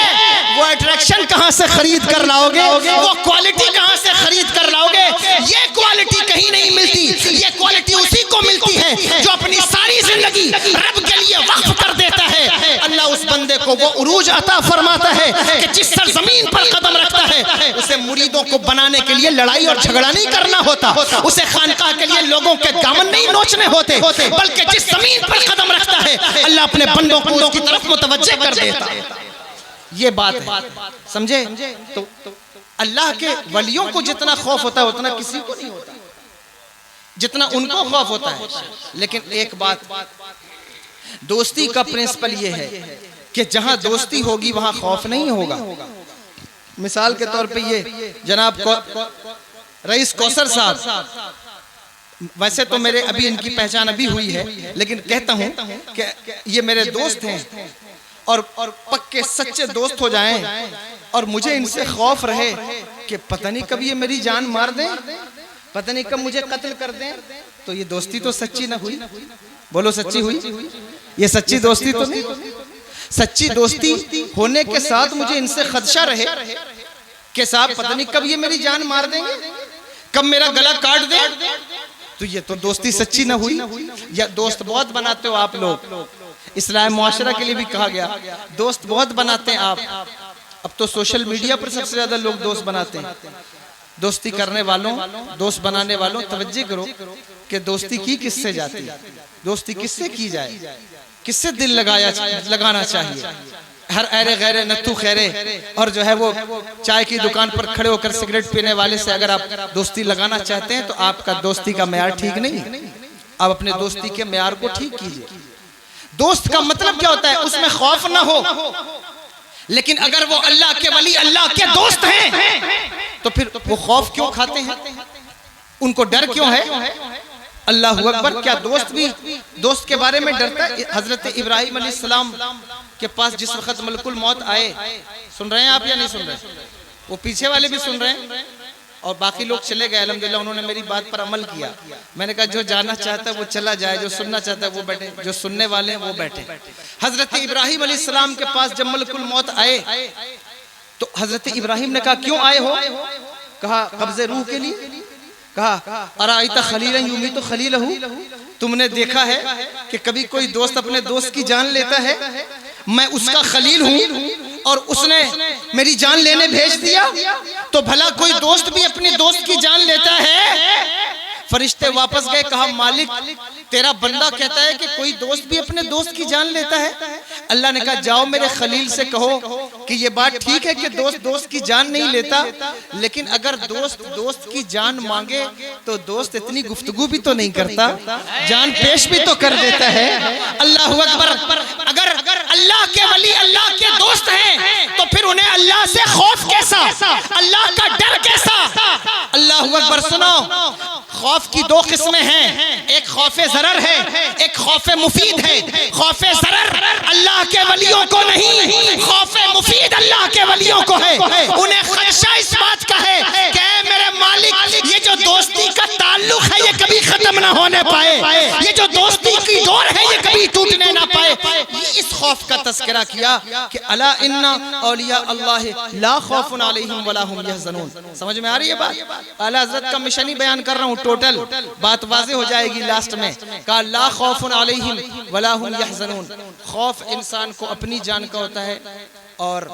वो अट्रैक्शन कहां से खरीद कर लाओगे? वो क्वालिटी कहां से खरीद कर लाओगे? ये क्वालिटी कहीं नहीं मिलती। ये क्वालिटी उसी को मिलती है जो अपनी सारी जिंदगी रब के लिए वक्फ कर देता है। अल्लाह उस बंदे को वो उरूज अता फरमाता है कि जिस सरजमीन पर कदम रखता है उसे मुरीदों को बनाने के लिए लड़ाई और झगड़ा नहीं करना होता, उसे खानकाह के लिए लोगों के दामन नहीं नोचने होते, बल्कि जिस जमीन पर कदम रखता है अल्लाह अपने बंदों को उसकी तरफ मुतवज्जे कर देता है। ये बात है, समझे? तो अल्लाह के वलियों को जितना खौफ होता है उतना किसी को नहीं होता, जितना उनको खौफ होता है। लेकिन एक बात, दोस्ती का प्रिंसिपल ये है कि जहां दोस्ती होगी वहां खौफ नहीं होगा। मिसाल के तौर पे ये जनाब रईस कौसर साहब, वैसे तो मेरे अभी इनकी पहचान अभी हुई है, लेकिन कहता हूं कि ये मेरे दोस्त हैं और पक्के सच्चे दोस्त हो जाएं, और मुझे इनसे खौफ रहे कि पता नहीं कब ये मेरी जान मार दें, पता नहीं कब मुझे कत्ल कर दें, तो ये दोस्ती तो सच्ची ना हुई। बोलो सच्ची हुई? ये सच्ची दोस्ती तो नहीं। सच्ची दोस्ती होने के साथ मुझे इनसे खदशा रहे कि साहब पता नहीं कब ये मेरी जान मार देंगे, कब मेरा गला काट दे, तो ये तो दोस्ती सच्ची ना हुई। या दोस्त बहुत बनाते हो आप लोग, इस्लाम मुआशरा के लिए भी कहा गया दोस्त बहुत बनाते हैं आप। अब तो सोशल मीडिया पर सबसे ज्यादा लोग दोस्त बनाते हैं। दोस्ती करने वालों, दोस्त बनाने वालों, तवज्जो करो कि दोस्ती की किससे जाती है, दोस्ती किससे की जाए, किससे दिल लगाना चाहिए। हर ऐरे गैरे नत्थू खैरे और जो है वो चाय की दुकान पर खड़े होकर सिगरेट पीने वाले से अगर आप दोस्ती लगाना चाहते हैं तो आपका दोस्ती का मेयार ठीक नहीं। आप अपने दोस्ती के मेयार को ठीक कीजिए। दोस्त का मतलब क्या होता है? उसमें खौफ ना हो, लेकिन अगर वो अल्लाह के वली, अल्लाह के दोस्त हैं तो फिर वो खौफ क्यों खाते हैं? उनको डर क्यों है? अल्लाह अकबर। क्या दोस्त भी दोस्त के बारे में डरता है? हजरत इब्राहिम अलैहिस्सलाम के पास जिस वक्त मलकुल मौत आए, सुन रहे हैं आप या नहीं सुन रहे? वो पीछे वाले भी सुन रहे हैं और बाकी लोग चले गए। अल्हम्दुलिल्लाह उन्होंने मेरी बात पर अमल किया। मैंने कहा जो जाना चाहता है वो चला जाए, जो सुनना चाहता है वो बैठे, जो सुनने वाले हैं वो बैठे। हजरत इब्राहिम अलैहिस्सलाम के पास जब मलकुल मौत आए तो हजरत इब्राहिम ने कहा क्यों आए हो? कहा कब्जे रूह के लिए। कहा अराइता खलीलन युमीतु खलीलहू, तुमने देखा है कि कभी कोई दोस्त अपने दोस्त की जान लेता है? मैं उसका खलील हूँ और उसने मेरी जान लेने भेज दिया, तो भला कोई दोस्त भी अपने दोस्त की जान लेता है? फरिश्ते वापस गए, कहा मालिक तेरा बंदा कहता है कि कोई दोस्त भी अपने दोस्त की जान लेता है। अल्लाह ने कहा जाओ मेरे खलील से कहो कि ये बात ठीक है कि दोस्त दोस्त की जान नहीं लेता, लेकिन अगर दोस्त दोस्त की जान मांगे तो दोस्त इतनी गुफ्तगू भी तो नहीं करता, जान पेश भी तो कर देता है। अल्लाह अकबर। अगर अल्लाह के वली अल्लाह के दोस्त हैं तो फिर उन्हें अल्लाह से खौफ कैसा, अल्लाह का डर कैसा? अल्लाह अकबर। सुनो, खौफ की दो किस्में हैं, एक खौफ ज़रर है, एक खौफ मुफीद है। खौफ ज़रर अल्लाह के वलियों को नहीं, खौफ मुफीद अल्लाह के वलियों को है। उन्हें खदशा इस बात का है कि ऐ मेरे मालिक, ये जो दोस्ती का ताल्लुक है ये कभी खत्म ना होने पाए, ये जो दोस्ती की डोर है ये कभी टूटने ना पाए। इस खौफ का तज़किरा किया कि अला इन्ना औलिया अल्लाह ला खौफुन अलैहिम वला हुम यहज़नून। समझ में आ रही है बात? आला हज़रत का मिशन ही बयान कर रहा हूँ, टोटल बात वाज़ेह हो जाएगी लास्ट में। कहा ला खौफुन अलैहिम वला हुम यहज़नून। खौफ इंसान को अपनी जान का होता है और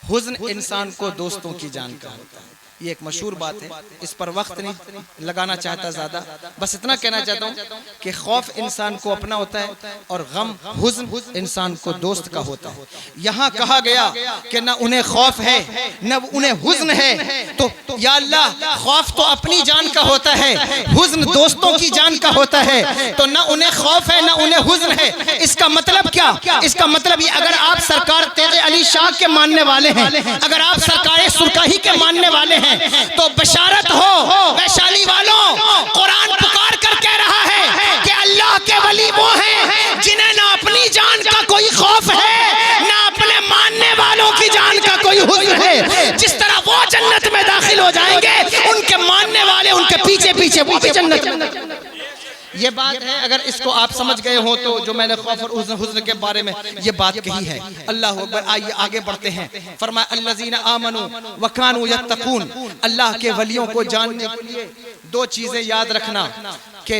हुज़्न इंसान को दोस्तों की जान का होता है। ये एक मशहूर बात है, इस पर वक्त नहीं लगाना चाहता ज़्यादा, बस इतना कहना चाहता हूँ कि खौफ इंसान को अपना होता है और गम हुज़्न इंसान को दोस्त का होता है। यहाँ कहा गया कि न उन्हें खौफ है न उन्हें हुज़्न है, तो या अल्लाह खौफ तो अपनी जान का होता है, हुज़्न दोस्तों की जान का होता है, तो न उन्हें खौफ है न उन्हें हुज़्न है। इसका मतलब क्या? इसका मतलब ये, अगर आप सरकार तेज़ अली शाह के मानने वाले हैं, अगर आप सरकार सुरकाही के मानने वाले हैं, तो बशारत हो वैशाली वालों, कुरान पुकार कर कह रहा है कि अल्लाह के वली वो हैं जिन्हें ना अपनी जान का कोई खौफ है ना अपने मानने वालों की जान का कोई हुज़्न है। जिस तरह वो जन्नत में दाखिल हो जाएंगे, उनके मानने वाले उनके पीछे पीछे वो भी जन्नत में। ये बात है, अगर इसको आप समझ गए हो तो जो मैंने खौफ और हुज़्न के बारे में ये बात कही है। अल्लाह अकबर। आइए आगे बढ़ते हैं। फरमाया अल्लज़ीना आमनू व कानू यत्तकून। अल्लाह के वलियों को जानने के लिए दो चीजें याद रखना, कि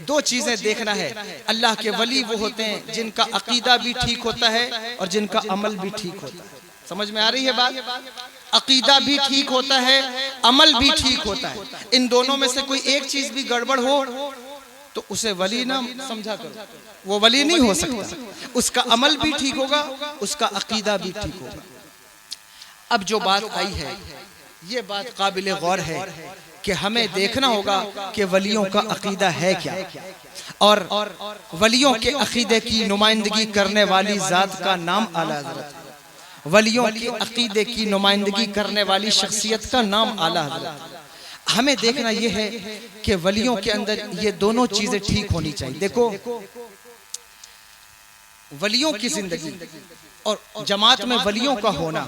दो चीजें देखना है। अल्लाह के वली वो होते हैं जिनका अकीदा भी ठीक होता है और जिनका अमल भी ठीक होता है। समझ में आ रही है बात? अकीदा भी ठीक होता है, अमल भी ठीक होता है। इन दोनों में से कोई एक चीज भी गड़बड़ हो तो उसे वली ना समझा करो, वो वली नहीं हो सकता। उसका अमल भी ठीक होगा, उसका अकीदा भी ठीक होगा। अब जो बात आई है ये बात काबिल गौर है कि हमें देखना होगा कि वलियों का अकीदा है क्या, और वलियों के अकीदे की नुमाइंदगी करने वाली जात का नाम आला हज़रत है। वलियों के अकीदे की नुमाइंदगी करने वाली शख्सियत का नाम आला हज़रत है। हमें देखना यह है कि वलियों के अंदर ये दोनों चीजें ठीक होनी चाहिए। देखो, वलियों की जिंदगी और जमात में वलियों का होना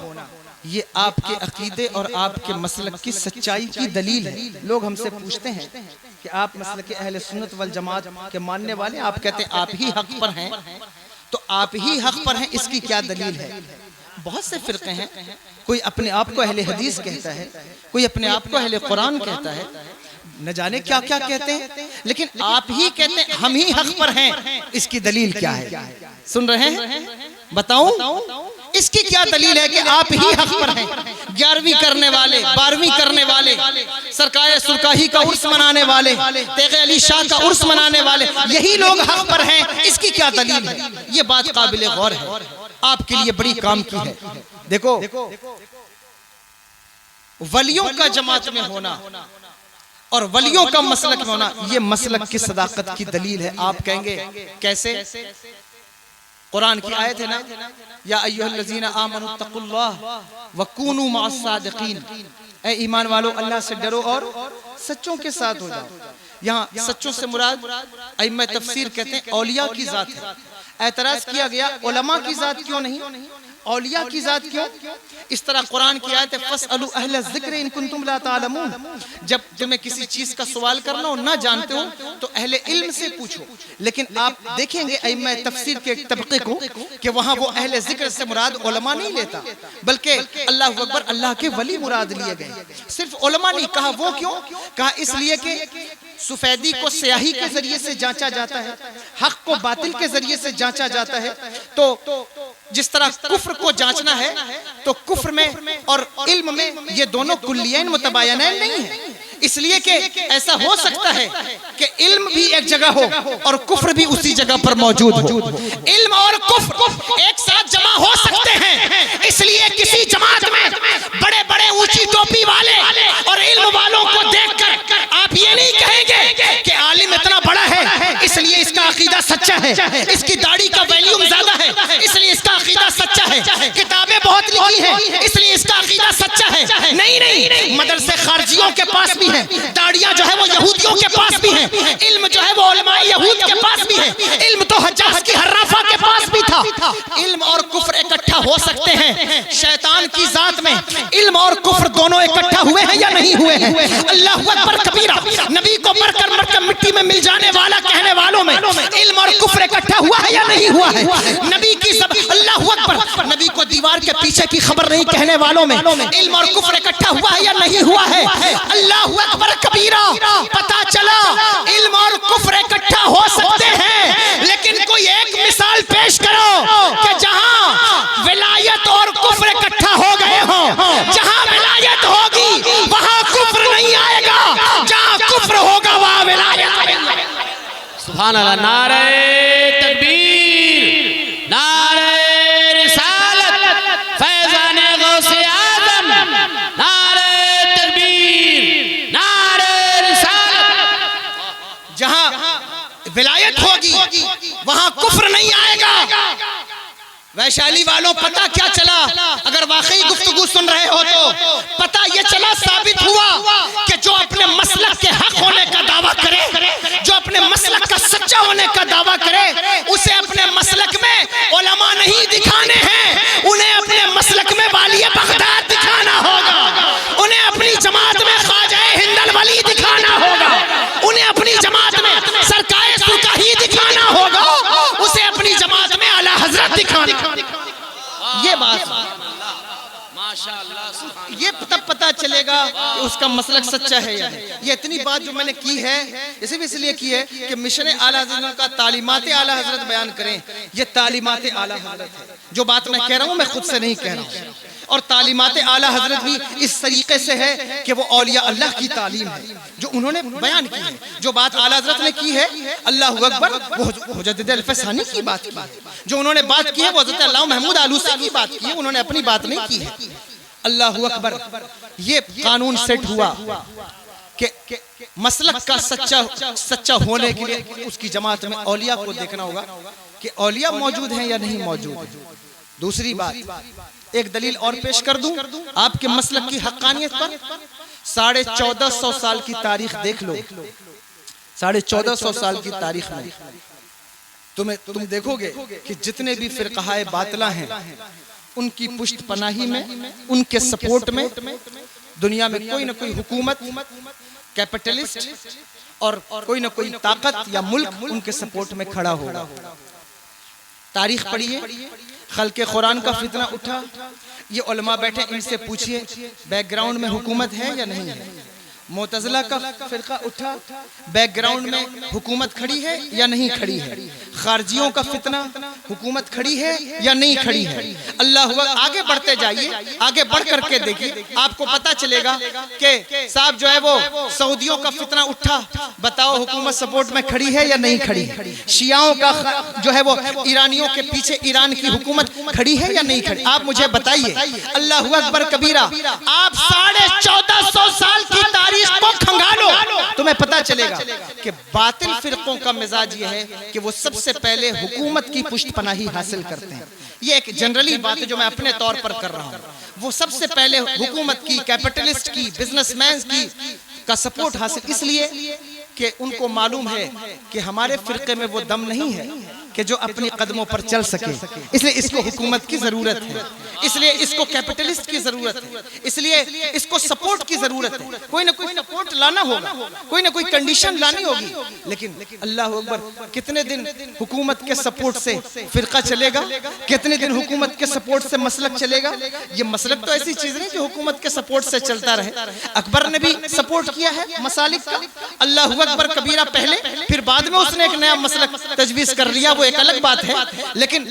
ये आपके अकीदे और आपके मसलक की सच्चाई की दलील है। लोग हमसे पूछते हैं कि आप मसलक के अहले सुन्नत वल जमात के मानने वाले, आप कहते हैं आप ही हक पर हैं, तो आप ही हक पर हैं, इसकी क्या दलील है? बहुत से फिरके हैं, कोई अपने आप को अहले हदीस कहता है, कोई अपने आप को अहले कुरान कहता है, न जाने क्या क्या कहते हैं, लेकिन आप ही कहते हैं हम ही हक पर हैं। इसकी दलील क्या है? सुन रहे हैं? बताऊं इसकी क्या दलील है कि आप ही हक पर हैं? 11वीं करने वाले, 12वीं करने वाले, सरकार सुरकाही का उर्स मनाने वाले, तेग़ अली शाह का उर्स मनाने वाले, यही लोग हक पर हैं। इसकी क्या दलील है? ये बात काबिल गौर है, आपके लिए बड़ी काम की है। देखो, वलियों का जमात में होना और वलियों का मसलक में होना, ये मसलक की सदाकत की दलील है। आप कहेंगे कैसे? कुरान की आयत है ना, या अय्युहल्लज़ीना आमनुत्तकुल्लाह व कूनू मअस्सादिकीन। ऐ ईमान वालो, अल्लाह से डरो और सच्चों के साथ हो जाओ। यहाँ सच्चों से मुराद अइम्मा तफसीर कहते हैं औलिया की जात है। एतराज किया गया उलमा की जात क्यों नहीं, औलिया की जात क्यों? इस तरह कुरान की आयत है फस्अलू अहल ज़िक्र इन कुंतुम ला तालमून। जब तुम्हें किसी चीज का सवाल करना हो, ना जानते हो, तो अहले इल्म से पूछो। लेकिन आप देखेंगे अइम्मा तफसीर के तबके को कि वहां वो अहले ज़िक्र से मुराद उलमा नहीं लेता, बल्कि अल्लाह अकबर, अल्लाह के वली मुराद लिए गए। सिर्फ उलमा नहीं कहा। वो क्यों कहा? इसलिए कि सफेदी को स्याही के जरिए से जांचा जाता है, हक को बातिल के जरिए से जांचा जाता है। तो जिस तरह कुफ्र को जांचना है, तो कुफ्र में और इल्म में ये दोनों कुल्लियैन मुतबायनैन नहीं है। इसलिए कि ऐसा हो सकता है कि इल्म भी एक जगह हो और कुफ्र भी उसी जगह पर मौजूद हो। इल्म और कुफ्र एक साथ जमा हो सकते हैं। इसलिए किसी जमात में बड़े बड़े ऊंची टोपी वाले और इल्म वालों को देखकर आप ये नहीं कहेंगे कि आलिम इतना बड़ा है इसलिए इसका अकीदा सच्चा है, इसकी दाढ़ी का वैल्यूम ज्यादा है इसलिए इसका अकीदा सच्चा है, किताबें बहुत लिखी हैं इसलिए इसका अकीदा सच्चा है। नहीं, मदरसे खारजियों खारजियों के पास भी है, दाढ़ियां जो है वो यहूदियों के पास भी है, इल्म जो है वो उलमाए यहूद के पास भी है, इल्म तो हज्जाज की हर्राफा के पास भी था। इल्म और कुफ्र इकट्ठा हो सकते हैं। शैतान की जात में इल्म और कुफ्र दोनों इकट्ठा हुए हैं या नहीं हुए हैं? अल्लाहु अकबर कबीरा, नबी को मरकर मिट्टी में मिल जाने वाला कहने वालों में इल्म और कुफ्र इकट्ठा हुआ है या नहीं हुआ है? नबी की सब अल्लाहु अकबर, नबी को दीवार के पीछे की खबर नहीं कहने वालों में इल्म और कुफ्र इकट्ठा हुआ है या नहीं हुआ है? अल्लाहु अकबर कबीरा। पता चला इल्म और कुफ्र इकट्ठा हो सकते हैं, लेकिन कोई एक मिसाल पेश करो कि जहां विलायत और कुफ्र इकट्ठा हो गए हों, जहां विलायत होगी वहां कुफ्र नहीं आएगा, जहां कुफ्र होगा वहां विलायत आएगा। सुभान अल्लाह। नारे तकबीर, नारे रिसालत, फैज़ाने गौसे आज़म, नारे तकबीर, नारे रिसालत। जहां विलायत होगी वहां कुफ्र नहीं आएगा। वैशाली वालों, पता क्या चला? अगर वाकई गुफ्तगू सुन रहे हो तो पता ये चला, साबित हुआ कि जो अपने मसलक के हक होने का दावा करे, जो अपने मसलक का सच्चा होने का दावा करे, उसे अपने मसलक में उलमा नहीं दिखाने हैं, उन्हें अपने मसलक में वालिय बगदाद दिखाना होगा, उन्हें अपनी जमात में ख्वाजा हिंदल वली दिखाना होगा, उन्हें अपनी जमात में सरकाए सुरकाही दिखाना होगा, उसे अपनी जमात में आला हजरत दिखाना। ये बात माशाअल्लाह, ये तब पता चलेगा कि उसका मसलक सच्चा है या नहीं। ये इतनी बात जो मैंने की है इसलिए की है कि मिशन आला हजरत का तालीमात आला हजरत बयान करें। ये तालीमात आला हजरत है। जो बात मैं कह रहा हूँ मैं खुद से नहीं कह रहा हूँ, और तालीमात आला हजरत भी इस तरीके से है कि वो औलिया अल्लाह की तालीम है जो उन्होंने बयान की है। जो बात आला हजरत ने की है, अल्लाहु अकबर, वो मुजद्दिद अल-फसानी की बात की है। जो उन्होंने बात की है वो हज़रत अल्लामा महमूद आलूसी की बात की है, उन्होंने अपनी बात नहीं की है। अल्लाहु अकबर। ये कानून सेट हुआ कि मसलक का सच्चा होने के लिए उसकी जमात में औलिया को देखना होगा कि औलिया मौजूद हैं या नहीं मौजूद। दूसरी बात, एक दलील और पेश कर दूं आपके मसलक की हक्कानियत पर। 1450 साल की तारीख देख लो। 1450 साल की तारीख में तुम देखोगे कि जितने भी फिरकाए बातिला हैं उनकी पुष्ट पनाही में, उनके सपोर्ट में दुनिया में कोई ना कोई हुकूमत, कैपिटलिस्ट और कोई ना कोई ताकत या मुल्क उनके सपोर्ट में खड़ा होगा। तारीख पढ़िए, खल्के कुरान का फितना उठा, ये उलमा बैठे, इनसे पूछिए बैकग्राउंड में हुकूमत है या नहीं है। मोतज़िला का फिरका उठा, बैकग्राउंड में हुकूमत खड़ी है या नहीं खड़ी है। खारजियों का फितना, हुकूमत खड़ी है या नहीं खड़ी है। अल्लाह हुआ। आगे बढ़ते जाइए, आगे बढ़ करके देखिए, आपको पता चलेगा कि साहब जो है वो सऊदियों का फितना उठा, बताओ हुकूमत सपोर्ट में खड़ी है या नहीं खड़ी है। शियाओं का जो है वो ईरानियों के पीछे ईरान की हुकूमत खड़ी है या नहीं खड़ी, आप मुझे बताइए। अल्लाह अकबर कबीरा। आप 1450 साल की तारीख को खंगालो, तुम्हें पता चलेगा कि बातिल फिरकों का मिजाज ये है कि वो सबसे पहले हुकूमत की पुष्ट पनाही हासिल करते हैं। ये एक जनरली बात है जो मैं अपने तौर पर कर रहा हूँ। वो सबसे पहले हुकूमत की, कैपिटलिस्ट की, बिजनेसमैन की का सपोर्ट हासिल, इसलिए कि उनको मालूम है कि हमारे फिरके में वो दम नहीं है कि जो अपने कदमों पर चल सके, इसलिए इसको हुकूमत की जरूरत है, इसलिए इसको कैपिटलिस्ट की जरूरत है, इसलिए इसको सपोर्ट की जरूरत है। कोई ना कोई सपोर्ट लाना होगा, कोई ना कोई कंडीशन लानी होगी। लेकिन अल्लाह अकबर, कितने दिन हुकूमत के सपोर्ट से फिरका चलेगा, कितने दिन हुकूमत के सपोर्ट से मसलक चलेगा। ये मसलक तो ऐसी चीज नहीं जो हुकूमत के सपोर्ट से चलता रहे। अकबर ने भी सपोर्ट किया है मसालिक का, अल्लाह अकबर कबीरा पहले, फिर बाद में उसने एक नया मसलक तजवीज कर लिया, वो एक अलग बात है। लेकिन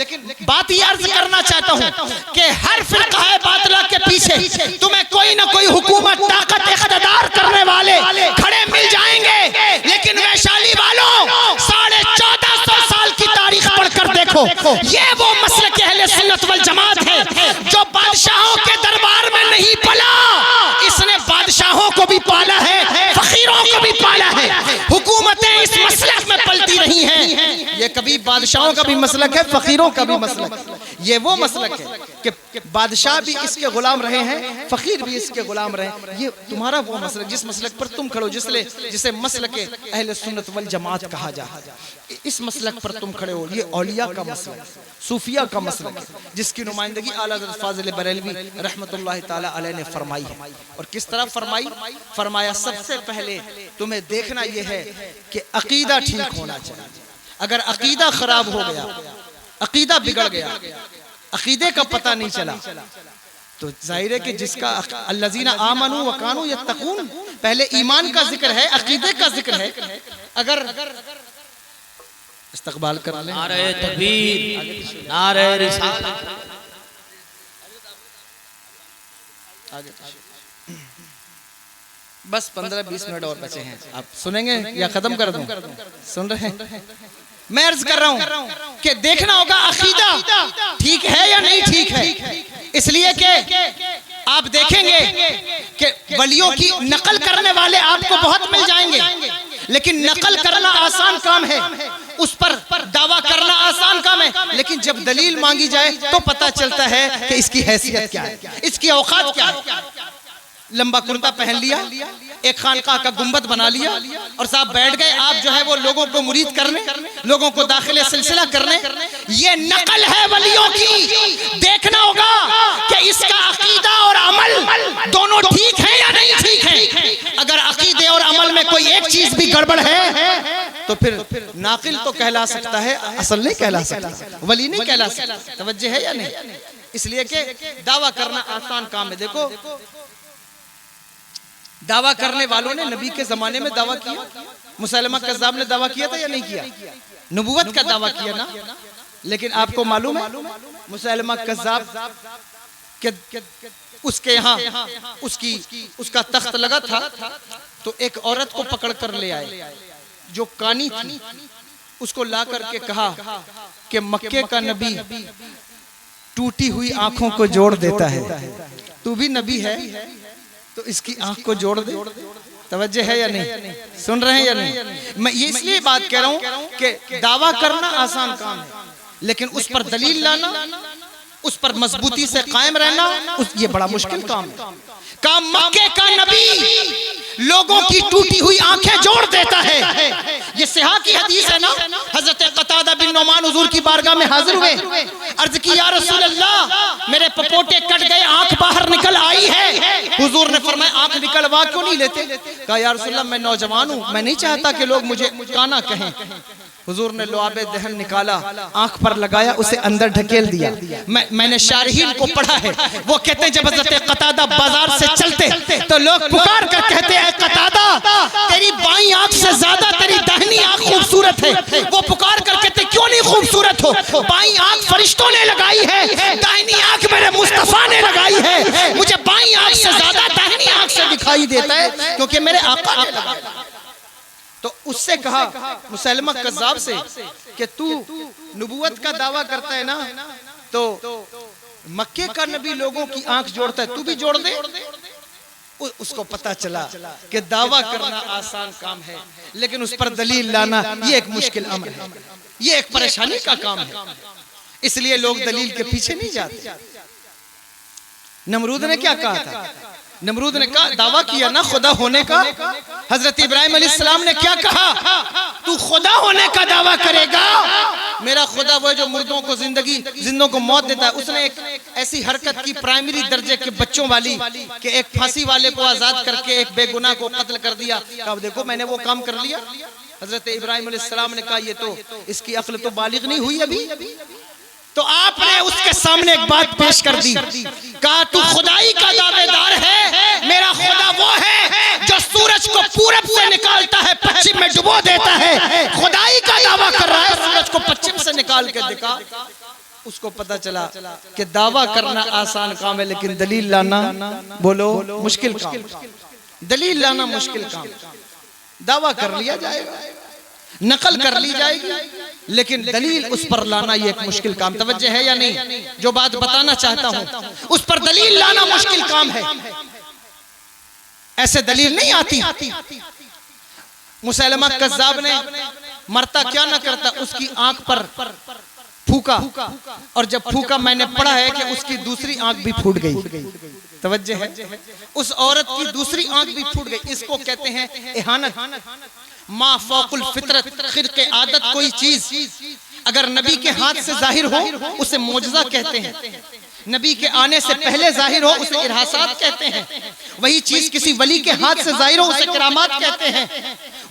बात ये अर्ज करना चाहता हूं कि हर फिरका बातिला के पीछे तुम्हें कोई ना कोई हुकूमत, ताकत, इख्तिदार करने वाले खड़े मिल जाएंगे। लेकिन वैशाली वालों, 1450 साल की तारीख पढ़कर देखो, ये वो मसलक अहले सुन्नत वल जमात है जो बादशाहों के दरबार में नहीं पला, इसने बादशाहों को भी पाला है, फकीरों को भी पाला है। हुकूमतें इस मसलक में पलती रही हैं। ये कभी बादशाहों का भी मसलक है, फकीरों का भी मसलक। ये वो मसलक है कि बादशाह भी इसके गुलाम रहे हैं, फकीर भी इसके गुलाम रहे। ये तुम्हारा वो मसलक जिस मसलक पर तुम खड़े हो, जिसे मसलक अहले सुन्नत वल जमात कहा जाता है, इस मसलक पर तुम खड़े हो। ये औलिया का मसलक, सूफिया का मसलक है, जिसकी नुमाइंदगी आला हज़रत फाज़िल बरेलवी रहमतुल्लाहि ताला अलैह ने फरमाई है। और किस तरह फरमाई? फरमाया सबसे पहले तुम्हें देखना यह है कि अकीदा ठीक होना चाहिए। अगर अकीदा खराब हो गया, अकीदा बिगड़ गया, अकीदे का पता नहीं चला, तो जाहिर है कि जिसका अल्लज़ीना आमनू व कानू यत्तकून, पहले ईमान का जिक्र है, अकीदे का जिक्र है। अगर इस्तकबाल कर लें, नारे तकबीर, नारे रिसालत। बस 15-20 मिनट और बचे हैं, आप सुनेंगे या खत्म कर दूं? सुन रहे हैं? मैं अर्ज कर रहा हूं कि देखना होगा अकीदा ठीक है या नहीं ठीक है। इसलिए कि आप देखेंगे कि वलियों की नकल करने वाले आपको बहुत मिल जाएंगे, लेकिन नकल करना आसान काम है, उस पर दावा करना आसान काम है। लेकिन जब दलील मांगी जाए तो पता चलता है कि इसकी हैसियत क्या है, इसकी औकात क्या है। लंबा कुर्ता पहन लिया, एक खानका का गुंबद बना लिया और साहब बैठ गए, आप जो है वो लोगों को मुरीद करने, लोगों को दाखिले सिलसिला करने। ये नकल है वलियों की। देखना होगा कि इसका अकीदा और अमल दोनों ठीक है या नहीं ठीक है। अगर अकीदे और अमल में कोई एक चीज भी गड़बड़ है तो फिर नाकिल तो कहला सकता है, असल नहीं कहला सकता, वली नहीं कहला सकता। तवज्जो है या नहीं? इसलिए कि दावा करना आसान काम है। देखो, दावा करने वालों ने नबी के जमाने में दावा किया, मुसलमा कज़्ज़ाब ने दावा किया था या नहीं किया? नबूवत का दावा किया ना। लेकिन आपको मालूम है मुसलमा कज़्ज़ाब के उसके यहाँ उसका तख्त लगा था, तो एक औरत को पकड़ कर ले आए जो कानी थी, उसको ला करके कहा कि मक्के का नबी टूटी हुई आंखों को जोड़ देता है, तू भी नबी है तो इसकी आंख को जोड़ दे। तवज्जो है या नहीं? सुन रहे हैं या नहीं? मैं ये इसलिए बात कह रहा हूं कि दावा करना आसान काम है, लेकिन उस पर दलील लाना, उस पर मजबूती से कायम रहना, ये बड़ा मुश्किल काम है। मक्के का नबी लोगों की टूटी हुई आंखें जोड़ देता है। ये सिहा की हदीस है ना। हजरत कतादा बिन नुमान हुजूर की बारगाह में हाजिर हुए, अर्ज की या रसूल अल्लाह, मेरे पपोटे कट गए, आंख बाहर निकल आई है। हुजूर ने फरमाया आंख निकलवा क्यों नहीं लेते? कहा या रसूल अल्लाह, मैं नौजवान हूं, मैं नहीं चाहता कि लोग मुझे काना कहें। हुजूर ने लुआबे दहन निकाला, आंख पर लगाया, उसे अंदर ढकेल दिया। मैंने शारहीन को पढ़ा है, वो कहते जब हज़रत कतादा बाजार से चलते तो लोग पुकार कर कहते हैं कतादा, तेरी बाईं आंख से ज्यादा तेरी दाहिनी आंख खूबसूरत है। वो पुकार कर कहते क्यों नहीं खूबसूरत हो? बाईं आंख फरिश्तों ने लगाई है, दाहिनी आंख मेरे मुस्तफा ने लगाई है। मुझे बाईं आंख से ज्यादा दाहिनी आंख से दिखाई देता है क्योंकि मेरे आका ने लगाया। तो उससे कहा मुसलमा कज़्ज़ाब से कि तू नबूवत का दावा करता है ना, तो मक्के का नबी लोगों की आंख जोड़ता है, तू भी जोड़ दे। उसको पता चला कि दावा करना आसान काम है, लेकिन उस पर दलील लाना ये एक मुश्किल अमर है, ये एक परेशानी का काम है। इसलिए लोग दलील के पीछे नहीं जाते। नमरूद ने क्या कहा था? नमरूद ने कहा, दावा किया ना खुदा होने का। हजरत इब्राहिम अलैहिस्सलाम ने क्या कहा? तू खुदा होने का दावा करेगा? मेरा खुदा वो है जो मुर्दों को जिंदगी, जिंदों को मौत देता है। उसने एक ऐसी हरकत की प्राइमरी दर्जे के बच्चों वाली कि एक फांसी वाले को आजाद करके एक बेगुनाह को कत्ल कर दिया। कहा देखो मैंने वो काम कर लिया। हजरत इब्राहिम अलैहिस्सलाम ने कहा ये तो इसकी अक्ल तो बालिग नहीं हुई अभी। तो आपने उसके सामने एक बात पेश कर दी, कहा तू खुदाई का दावेदार है, मेरा खुदा वो है जो सूरज को पूरब से निकालता है, पश्चिम में डुबो देता है। खुदाई का दावा कर रहा है, सूरज को पश्चिम से निकाल के दिखा। उसको पता चला कि दावा करना आसान काम है, लेकिन दलील लाना बोलो मुश्किल काम। दलील लाना मुश्किल काम। दावा कर लिया जाएगा, नकल कर ली जाएगी, लेकिन दलील उस पर लाना ये एक मुश्किल काम। तवज्जो है या नहीं? जो बात बताना चाहता हूं उस पर दलील लाना मुश्किल काम है। ऐसे दलील नहीं आती। मुसलमा कज़्ज़ाब ने मरता क्या ना करता, उसकी आंख पर फूका, और जब फूका मैंने पढ़ा है कि उसकी दूसरी आंख भी फूट गई। तवज्जो है, उस औरत की दूसरी आंख भी फूट गई। इसको कहते हैं इहानत। मा फौकुल फितरत, खिरके आदत कोई चीज अगर नबी के हाथ से जाहिर हो उसे मोजज़ा कहते हैं, नबी के आने से पहले जाहिर हो उसे इरहासात कहते हैं। वही चीज किसी वली के हाथ से जाहिर हो उसे करामात कहते हैं।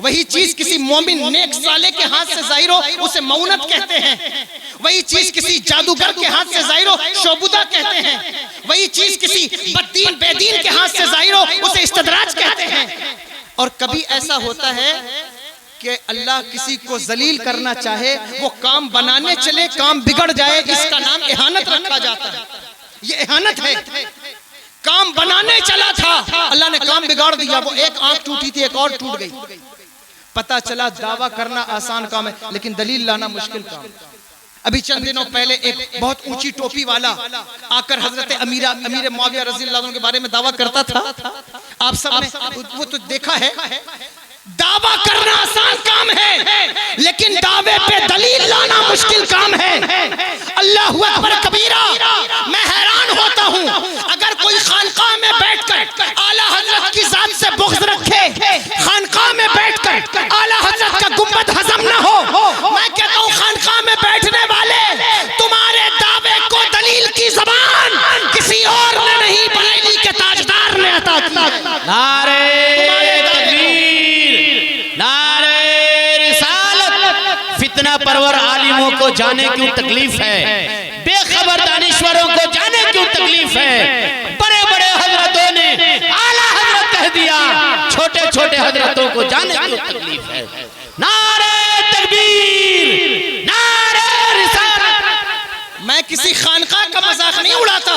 वही चीज किसी मोमिन नेक साले के हाथ से जाहिर हो उसे मौनत कहते हैं। वही चीज किसी जादूगर के हाथ से जाहिर हो शोबुदा कहते हैं। वही चीज किसी बददीन बेदीन के हाथ से जाहिर हो उसे इस्तदराज कहते हैं। और कभी ऐसा होता है कि अल्लाह किसी को जलील करना चाहे, वो काम बनाने चले काम बिगड़ जाए, इसका नाम इहानत रखा जाता है। ये इहानत है। काम बनाने चला था, अल्लाह ने काम बिगाड़ दिया, वो एक आंख टूटी थी एक और टूट गई। पता चला दावा करना आसान काम है लेकिन दलील लाना मुश्किल काम। अभी चंद दिनों पहले एक बहुत ऊंची टोपी वाला आकर हजरत अमीर मुआविया रज़ी अल्लाह अन्हु के बारे में दावा करता था। आप सब ने वो तो देखा है। दावा करना आसान काम है लेकिन दावे पे दलील लाना मुश्किल काम है। अल्लाहु अकबर कबीरा। मैं हैरान होता हूँ अगर कोई खानकाह में बैठकर आला हजरत की जात से बुग़्ज़ रखे, खानकाह में बैठकर आला हजरत का गुंबद हजम न हो। मैं कहता हूँ खानकाह में बैठने वाले, तुम्हारे दावे को दलील की ज़बान किसी और ने नहीं, बरेली के ताजदार ने अता की। नारे तकबीर, नारे रिसालत। फितना परवर आलिमों को जाने क्यों तकलीफ है, बेखबर दानिश्वरों को जाने क्यों तकलीफ है। बड़े बड़े हजरतों ने आला हजरत कह दिया, छोटे छोटे हजरतों को जाने क्यों तकलीफ है। नारे तकबीर, नारे रिसालत। मैं किसी खानकाह का मजाक नहीं उड़ाता,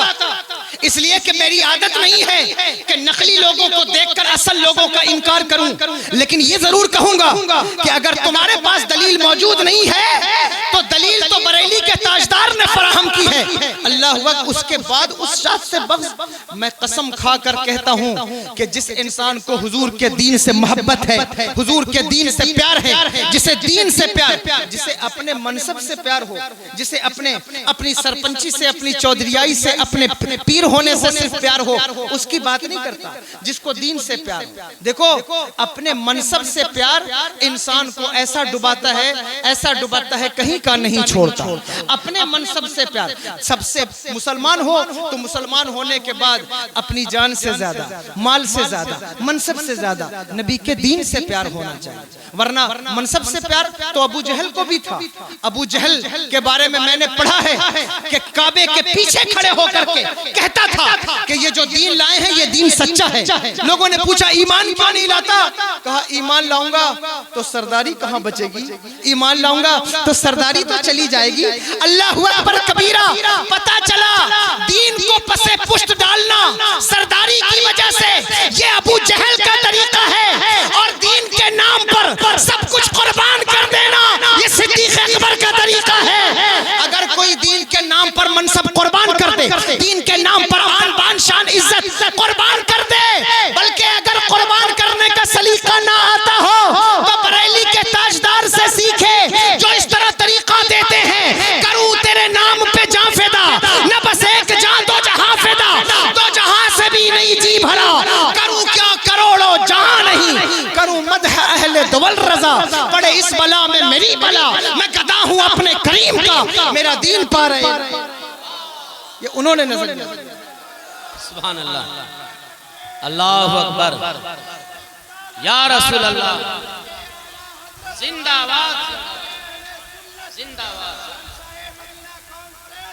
इसलिए कि मेरी आदत नहीं है कि नकली लोगों को देखकर असल लोगों का इनकार करूं। लेकिन ये जरूर कहूंगा कि अगर तुम्हारे पास दलील मौजूद नहीं है तो दलील तो बरेली के ताजदार ने फराहम की है। अल्लाह अकबर। उसके बाद उस शाद से बग़्ज़ मैं कसम खाकर कहता हूं कि जिस इंसान को हुजूर के दीन से मोहब्बत है, हुजूर के दीन से प्यार है, जिसे दीन से प्यार, जिसे अपने मनसब से प्यार हो, जिसे अपनी सरपंची से, अपनी चौधरियाई से, अपने पीर होने से सिर्फ प्यार हो, उसकी बात नहीं करता। जिसको दीन से प्यार, देखो अपने मनसब से प्यार इंसान को ऐसा डुबाता है कहीं का नहीं छोड़ता। अपने मनसब से प्यार, सबसे मुसलमान हो तो मुसलमान होने के बाद अपनी जान से ज्यादा, माल से ज्यादा, मनसब से ज्यादा नबी के दीन से प्यार होना चाहिए। वरना मनसब से प्यार तो अबू जहल को भी था। अबू जहल के बारे में मैंने पढ़ा है कि काबे के पीछे खड़े होकर के कहता था कि ये जो दीन लाए हैं ये दीन सच्चा है। लोगों ने पूछा ईमान क्यों नहीं लाता? कहा ईमान लाऊंगा तो सरदारी कहां बचेगी, ईमान लाऊंगा तो सरदारी तो चली जाएगी। अल्लाहु अकबर कबीरा। पता चला दीन को पसे पुष्ट डालना सरदारी की वजह से ये अबू जहल का तरीका है, और दीन के नाम पर सब कुछ कुर्बान कर देना ये सिद्दीक़ अकबर का तरीका है। अगर कोई दीन के नाम पर मनसब कुर्बान कर दे, दीन के नाम पर आन बान शान इज्जत कुर्बान कर दे, बल्कि अगर कुर्बान करने का सलीका ना आता हो तो बरेली के ताजदार से सीखे जो इस तरह तरीका देते हैं। करूं तेरे नाम पे जान फिदा, न बस एक जान दो जहां फिदा, दो जहां से भी नहीं जी भरा। करूं क्या करोड़ों जहां नहीं, करूं मदह अहले दुवल रजा, पड़े इस बला में मेरी बला, मैं गदा हूं अपने करीम का, मेरा दीन पा रहे। ये उन्होंने नजर दिया। सुभान अल्लाह, अल्लाहु अकबर, या रसूल अल्लाह, जिंदाबाद, जिंदाबाद,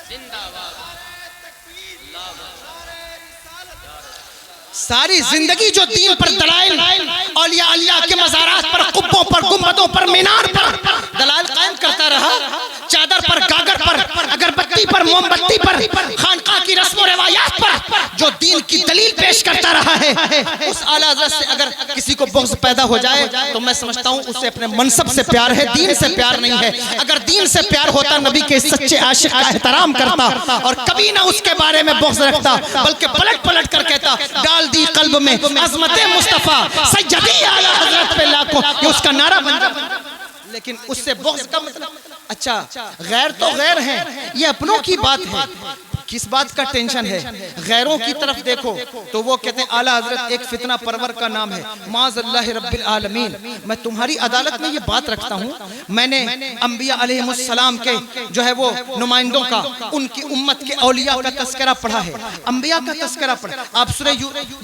जिंदाबाद। सारी जिंदगी जो दीन पर दलाइल, औलिया अल्लाह के मज़ारात पर, कुब्बों पर, गुंबदों पर, मीनार पर दलाइल कायम करता रहा। चादर पर, गागर पर, अगरबत्ती पर, मोमबत्ती पर, खानकाह की रस्म रिवायात पर जो दीन की दलील पेश करता रहा है, उस आला हज़रत से अगर किसी को बुग़्ज़ पैदा हो जाए तो मैं समझता हूँ उसे अपने मनसब से प्यार है, दीन से प्यार नहीं है। अगर दीन से प्यार होता नबी के सच्चे आशिक का एहतराम करता और कभी ना उसके बारे में बुग़्ज़ रखता, बल्कि पलट पलट कर कहता डाल दी कल्ब में अज़मत मुस्तफ़ा सैयदी आला हज़रत पे लाखों, ये उसका नारा बन जाता। लेकिन उससे बुग़्ज़ का मतलब, अच्छा गैर तो गैर हैं, ये अपनों की बात है, किस बात का टेंशन है? गैरों की तरफ देखो तो वो कहते हैं आला हजरत एक फितना परवर का नाम है, माज़ल्लाह रब्बिल आलमीन। मैं तुम्हारी अदालत में ये बात रखता हूँ, मैंने अंबिया अलैहिमुस्सलाम के जो है वो नुमाइंदों का, उनकी उम्मत के औलिया का तस्करा पढ़ा है, अंबिया का तस्करा पढ़ा। आप सूरह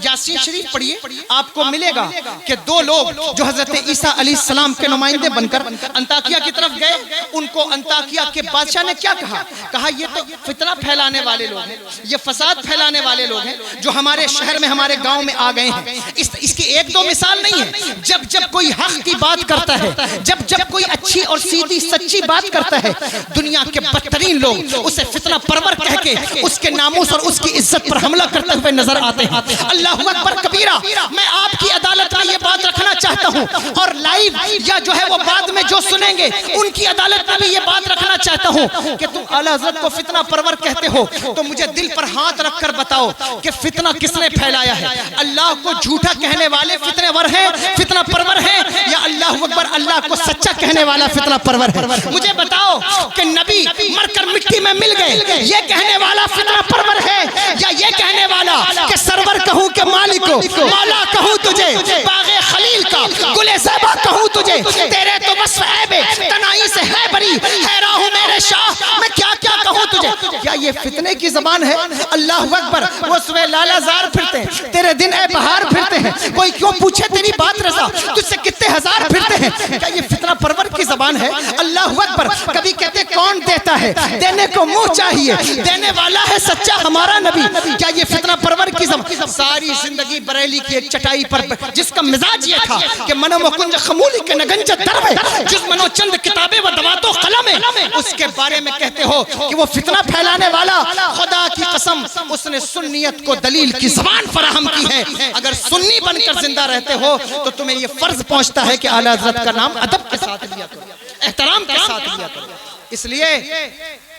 यासीन शरीफ पढ़िए, आपको मिलेगा कि दो लोग जो हजरत ईसा अलैहिस्सलाम के नुमाइंदे बनकर अंताकिया की तरफ गए, उनको अंताकिया के बादशाह ने क्या कहा? कहा ये तो फितना फैलाने वाले लोग हैं, ये फसाद फैलाने वाले लोग हैं जो हमारे शहर में, हमारे गांव में आ गए हैं। इसकी एक दो मिसाल नहीं है, जब जब कोई हक की बात करता है, जब जब कोई अच्छी और सीधी सच्ची बात करता है, दुनिया के बदतरीन लोग उसे फितना परवर कह के उसके नामूस और उसकी इज्जत पर हमला करते हुए नजर आते हैं। अल्लाहु अकबर कबीरा। मैं आपकी अदालत में ये बात रखना चाहता हूँ, और लाइव या जो है वो बाद में जो सुनेंगे उनकी अदालत में भी ये बात रखना चाहता हूँ कि तुम आला हज़रत को फितना परवर कहते हो, तो मुझे दिल पर हाथ रखकर बताओ कि फितना किसने फैलाया है? अल्लाह को झूठा कहने वाले फितनेवर हैं, फितना परवर हैं, या अल्लाहु अकबर अल्लाह को सच्चा कहने वाला फितना परवर है? मुझे बताओ कि नबी मरकर मिट्टी में मिल गए, ये कहने वाला फितना परवर है, या ये कहने वाला कि सरवर कहूँ कि मालिक को, मौला कहूँ तुझे, बागे खलील का गुले ज़ैबा कहूँ तुझे, तेरे तो बस ऐबे तनाई से है बरी, हैरा हूँ मेरे शाह, मैं क्या क्या कहूँ तुझे? क्या ये फितने की ज़बान है? अल्लाहु अकबर। वो सुबह लालाजार फिरते हैं, तेरे दिन ए बहार फिरते हैं, कोई क्यों पूछे तेरी बात रज़ा, तुझसे कितने हजार फिरते हैं? क्या ये फितना परवर की ज़बान है? अल्लाहु अकबर। कभी कहते कौन देता है, देने को मुंह चाहिए, देने वाला है सच्चा हमारा नबी। क्या ये फितना परवर की ज़बान? सारी जिंदगी बरेली की एक चटाई पर, जिसका मिजाज ये था कि मनो मुकुंज खमूली के नगंज दरवे, जिस मनो चंद किताबें व दवातों कलम है, उसके बारे में कहते हो कि वो फितना फैलाने वाला, खुदा की कसम उसने सुन्नियत को दलील की ज़बान फराहम की है। अगर सुन्नी बनकर जिंदा रहते हो तो तुम्हें ये फर्ज पहुंचता है कि आला हज़रत का नाम अदब के साथ लिया करो, एहतराम के साथ लिया करो, इसलिए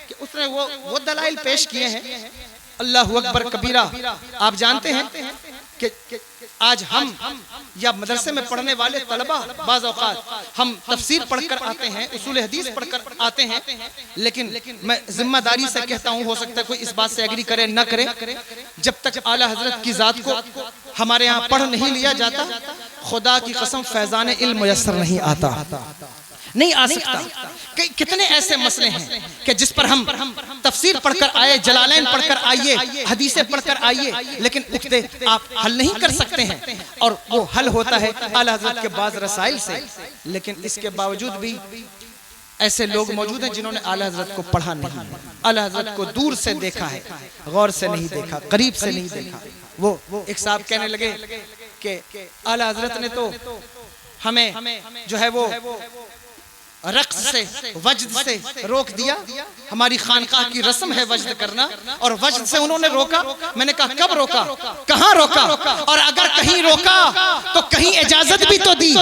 कि उसने वो दलाइल पेश किए हैं। अल्लाहु अकबर कबीरा। आप जानते हैं कि आज हम या मदरसे में पढ़ने वाले तलबा बाज़ औक़ात हम तफसीर पढ़कर आते हैं, उसूल हदीस पढ़कर आते हैं, लेकिन मैं जिम्मेदारी से कहता हूँ, हो सकता है कोई इस बात से एग्री करे न करे, जब तक आला हज़रत की ज़ात को हमारे यहाँ पढ़ नहीं लिया जाता, खुदा की कसम फैज़ान इल्म मुयस्सर नहीं आता, नहीं आ सकता। कितने ऐसे मसले हैं कि जिस पर हम तफसीर पढ़कर आए, जलालैन पढ़कर आइए, हदीसें पढ़कर आइए, लेकिन उक्ते आप हल नहीं कर सकते हैं, और वो हल होता है आला हज़रत के बाज़ रसाइल से। लेकिन इसके बावजूद भी ऐसे लोग मौजूद हैं जिन्होंने आला हज़रत को पढ़ा नहीं, आला हज़रत को दूर से देखा है, गौर से नहीं देखा, करीब से नहीं देखा। वो एक साहब कहने लगे कि आला हज़रत ने तो हमें जो है वो रक्स से, वज्द से रोक दिया, हमारी खानकाह की रस्म है वज्द करना, और वज्द से उन्होंने रोका। मैंने कहा कब रोका, कहाँ रोका, और अगर कहीं रोका तो कहीं इजाजत भी तो दी,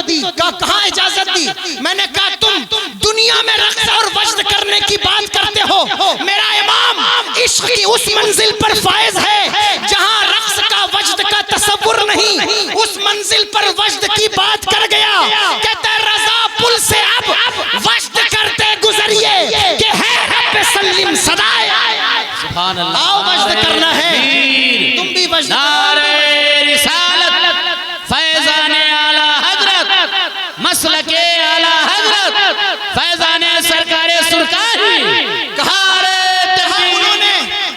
कहाँ इजाजत दी? मैंने कहा तुम दुनिया में रक्स और वज्द करने की बात करते हो, मेरा इमाम इश्क की उस मंजिल पर फायज है जहाँ रक्स का वज्द का तसव्वुर नहीं, उस मंजिल पर वज्द की बात कर गया। कहता है रज़ा पुल से अब वज्द करते गुजरिए कि है रब्बे सल्लिम सदाए। सुभान अल्लाह। आओ वज्द करना है, तुम भी वज्द। नारे रिसालत, फैज़ाने आला हज़रत, मसलके आला हज़रत, फैज़ाने सरकारे सुरकारी। कहा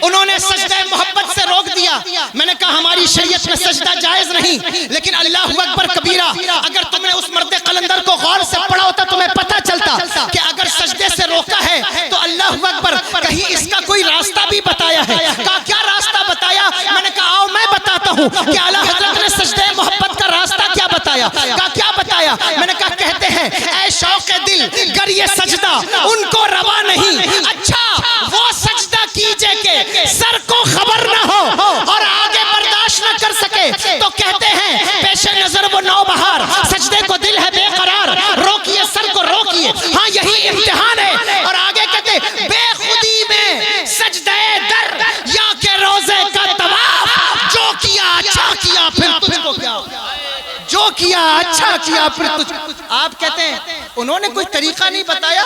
उन्होंने सजदा मोहब्बत से रोक दिया। मैंने कहा हमारी शरीयत में सजदा जायज नहीं, लेकिन अल्लाहु अकबर कबीरा, अगर तुमने उस मर्द कलंदर को गौर से पढ़ा होता तुम्हें पता चलता कि अगर सजदे से रोका है तो अल्लाहु अकबर कहीं इसका कोई रास्ता भी बताया है। कहा क्या रास्ता बताया? मैंने कहा आओ मैं बताता हूँ कि आला हज़रत ने सजदे मोहब्बत का रास्ता क्या बताया। कहा क्या बताया? मैंने कहा कहते हैं ऐ शौक़े दिल गर ये सजदा उनको रवा नहीं, अच्छा वो सजदा कीजिए के सर को खबर न हो और आगे बर्दाश्त न कर सके, तो कहते हैं पेशे नजर वो नौबहार, सजदे को दिल है बेकरार, रोकिए सर को रोकिए, हाँ यही इम्तिहान है। और आगे कहते बेखुदी में सजदे दर या के रोजे का तवाफ, जो किया अच्छा किया फिर तुझको क्या, जो किया अच्छा किया फिर तुझ। आप कहते हैं उन्होंने कोई तरीका नहीं बताया,